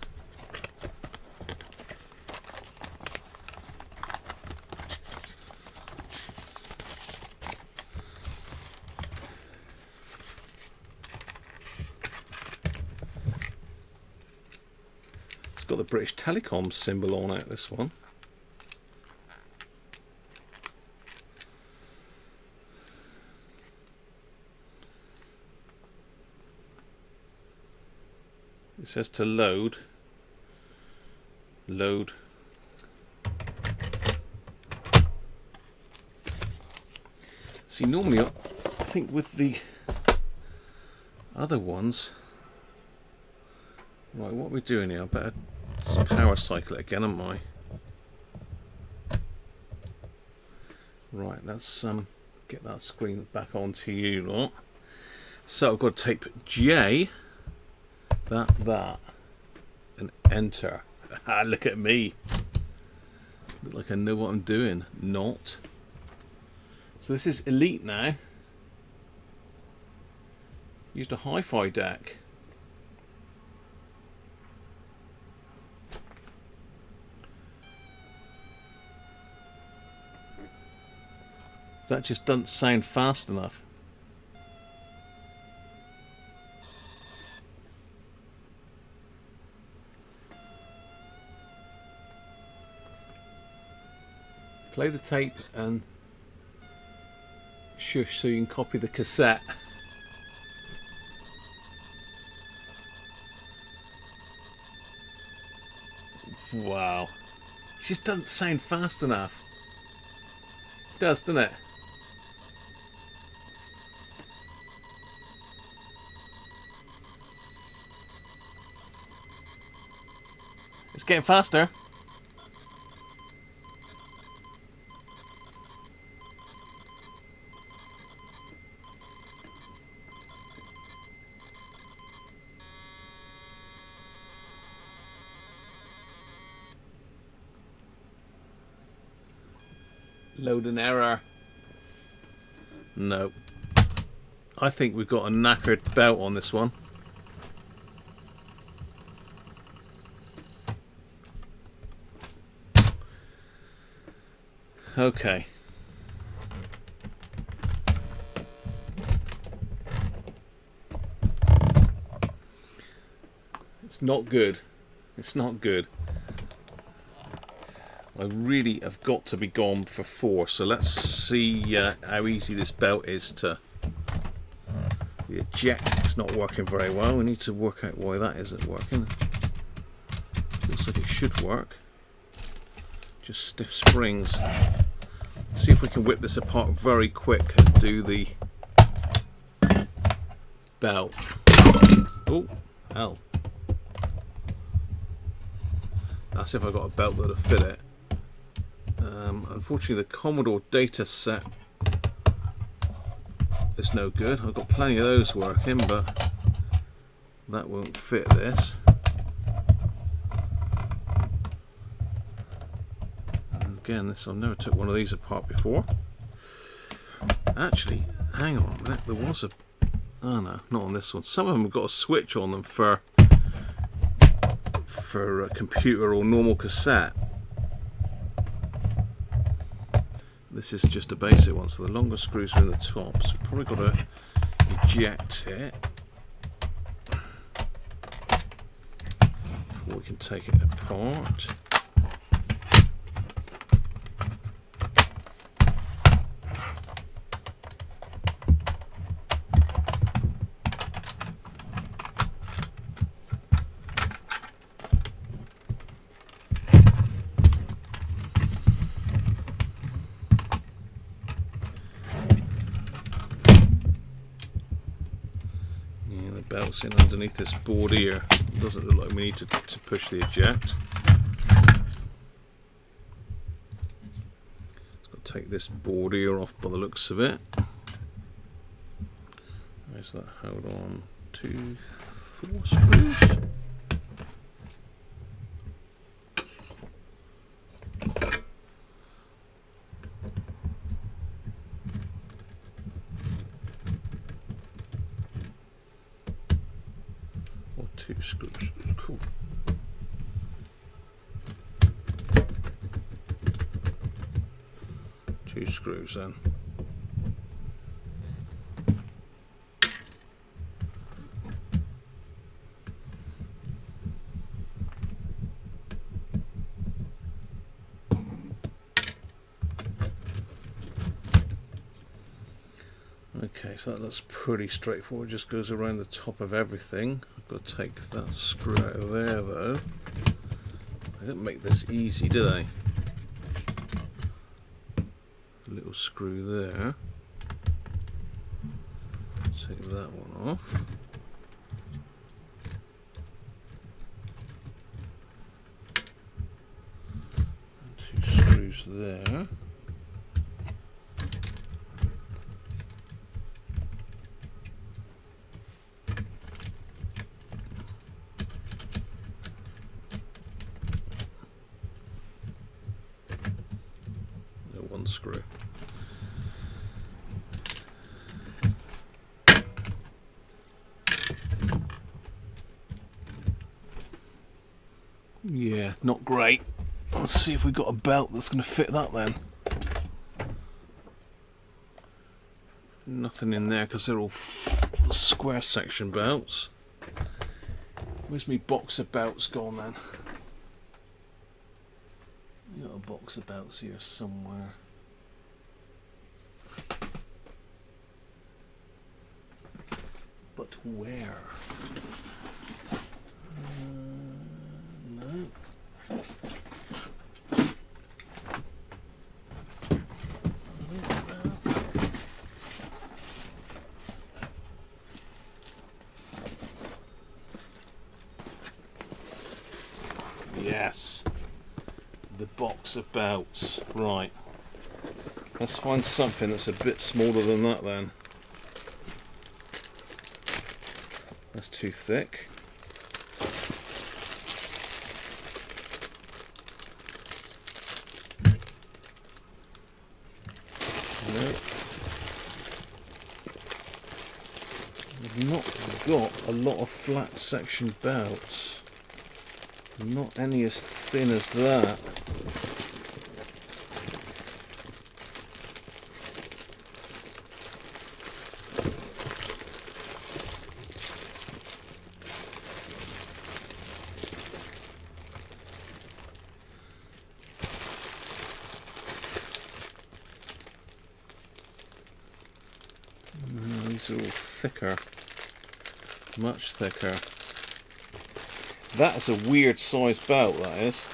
Got the British Telecom symbol on it, this one. It says to load. Load. See, normally I think with the other ones. Right, what are we doing here? I better power cycle it again, am I? Right, let's get that screen back onto you lot. So I've got to type J, that, and enter. Look at me. Look like I know what I'm doing. Not. So this is Elite now. Used a hi-fi deck. That just doesn't sound fast enough. Play the tape and shush so you can copy the cassette. Wow. It just doesn't sound fast enough. It does, doesn't it? It's getting faster. Load an error. No. I think we've got a knackered belt on this one. Okay. It's not good. It's not good. I really have got to be gone for 4, so let's see how easy this belt is to... The eject, it's not working very well. We need to work out why that isn't working. Looks like it should work. Just stiff springs. Let's see if we can whip this apart very quick and do the belt. Oh, hell. That's if I got a belt that'll fit it. Unfortunately, the Commodore data set is no good. I've got plenty of those working, but that won't fit this. And again, I've never took one of these apart before. Actually, hang on a minute. There was a... Oh no, not on this one. Some of them have got a switch on them for a computer or normal cassette. This is just a basic one, so the longer screws are in the top, so probably got to eject it before we can take it apart. Belts in underneath this board here. It doesn't look like we need to push the eject. Just got to take this board here off by the looks of it. Where's that held on? 2, 4 screws. Screws, cool. Two screws then. Okay, so that looks pretty straightforward. It just goes around the top of everything. I've got to take that screw out of there though. They didn't make this easy, do they? A little screw there. Take that one off. And 2 screws there. One screw. Yeah, not great. Let's see if we've got a belt that's going to fit that then. Nothing in there because they're all square section belts. Where's my box of belts gone then? I got a box of belts here somewhere. But where? No. Yes, the box of belts. Right, let's find something that's a bit smaller than that then. That's too thick. No. I've not got a lot of flat section belts. Not any as thin as that. These are all thicker, much thicker. That's a weird size belt, that is.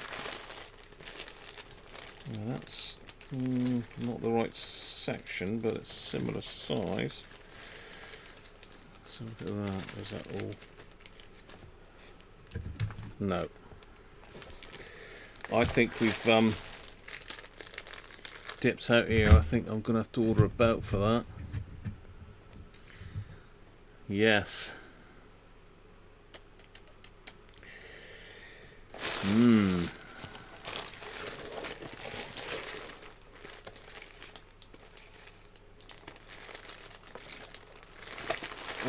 Well, that's not the right section, but it's similar size. So look at that. Is that all? No. I think we've dipped out here. I think I'm going to have to order a belt for that. Yes. All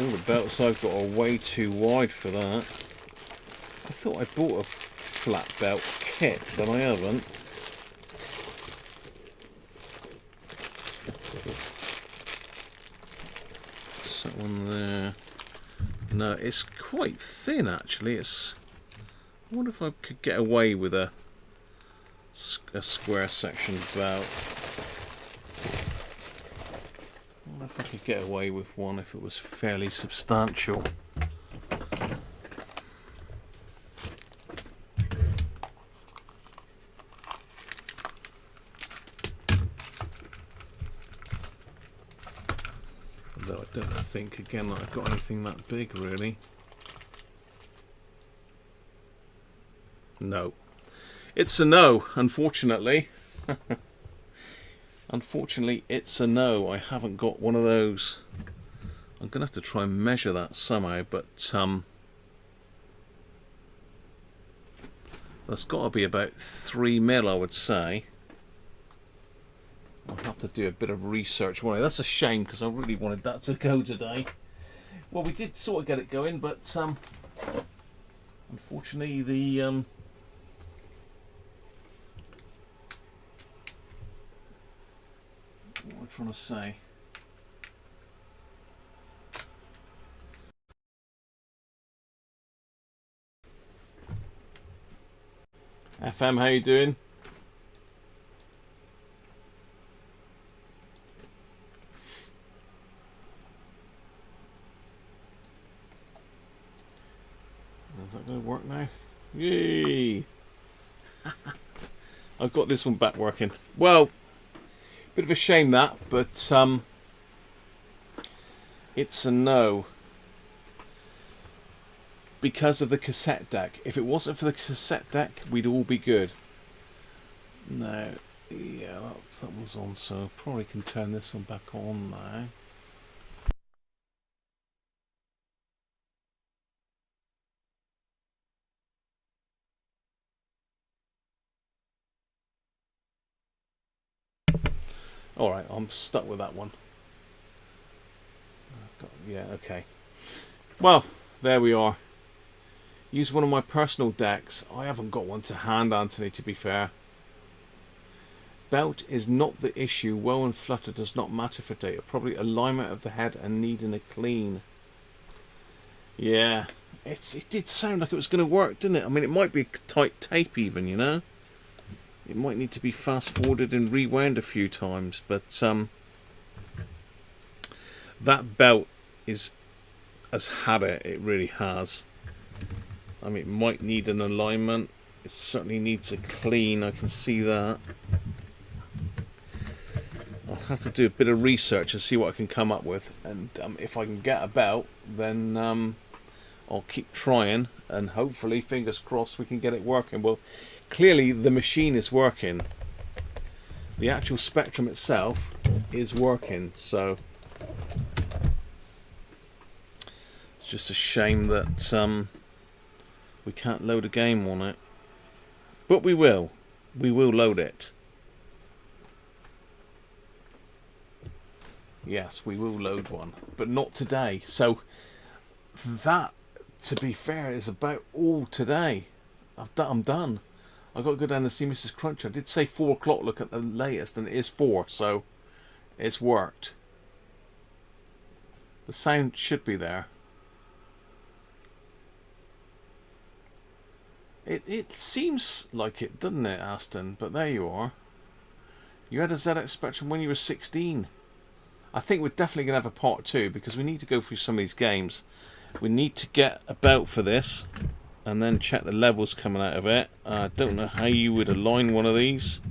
the belts I've got are way too wide for that. I thought I bought a flat belt kit, but I haven't. What's that one there? No, it's quite thin actually. I wonder if I could get away with a square section belt. I wonder if I could get away with one if it was fairly substantial. Although I don't think again that I've got anything that big really. No. It's a no, unfortunately. Unfortunately, it's a no. I haven't got one of those. I'm going to have to try and measure that somehow, but that's got to be about 3 mil, I would say. I'll have to do a bit of research. Well, that's a shame, because I really wanted that to go today. Well, we did sort of get it going, but unfortunately, the what am I trying to say? FM, how you doing? Is that going to work now? Yay! I've got this one back working. Well, bit of a shame that, but it's a no. Because of the cassette deck. If it wasn't for the cassette deck, we'd all be good. No, yeah, that one's on, so I probably can turn this one back on now. Alright, I'm stuck with that one. Yeah, okay. Well, there we are. Use one of my personal decks. I haven't got one to hand, Anthony, to be fair. Belt is not the issue. Well and flutter does not matter for data. Probably alignment of the head and needing a clean. Yeah, it did sound like it was going to work, didn't it? I mean, it might be tight tape even, you know. It might need to be fast forwarded and rewound a few times, but that belt has had it. It really has. I mean, it might need an alignment. It certainly needs a clean. I can see that. I'll have to do a bit of research and see what I can come up with. And if I can get a belt, then I'll keep trying. And hopefully, fingers crossed, we can get it working. Well, clearly the machine is working. The actual Spectrum itself is working. So it's just a shame that we can't load a game on it. But we will. We will load it. Yes, we will load one. But not today. So that, to be fair, is about all today. I'm done. I've got to go down and see Mrs. Cruncher. I did say 4 o'clock, look at the latest, and it is 4. So it's worked. The sound should be there. It seems like it, doesn't it, Aston? But there you are. You had a ZX Spectrum when you were 16. I think we're definitely going to have a part 2 because we need to go through some of these games. We need to get a belt for this and then check the levels coming out of it. I don't know how you would align one of these.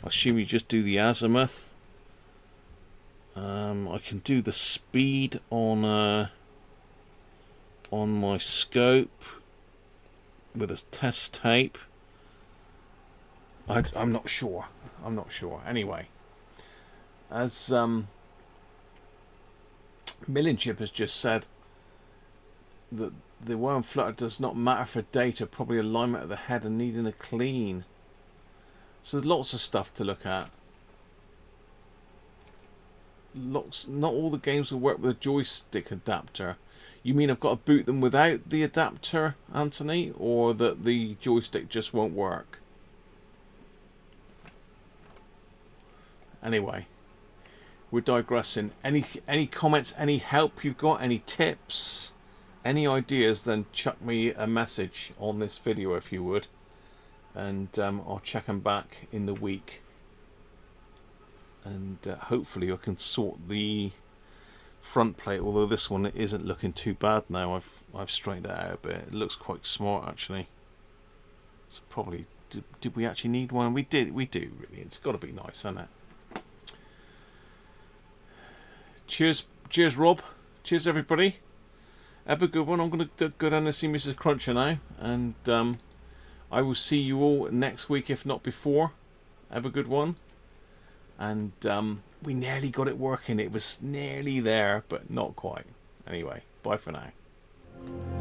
I assume you just do the azimuth. I can do the speed on my scope with a test tape. I'm not sure. I'm not sure. Anyway, as Millinchip has just said, that the worm flutter does not matter for data. Probably alignment of the head and needing a clean. So there's lots of stuff to look at. Not all the games will work with a joystick adapter. You mean I've got to boot them without the adapter, Anthony, or that the joystick just won't work? Anyway, we're digressing. Any comments, any help you've got, any tips, any ideas, then chuck me a message on this video if you would, and I'll check them back in the week, and hopefully I can sort the front plate, although this one isn't looking too bad now. I've straightened it out a bit. It looks quite smart actually. So probably did we actually need one? We do really. It's got to be nice, hasn't it? Cheers Rob, cheers everybody, have a good one. I'm going to go down and see Mrs. Cruncher now, and I will see you all next week, if not before. Have a good one. And we nearly got it working. It was nearly there, but not quite. Anyway, bye for now.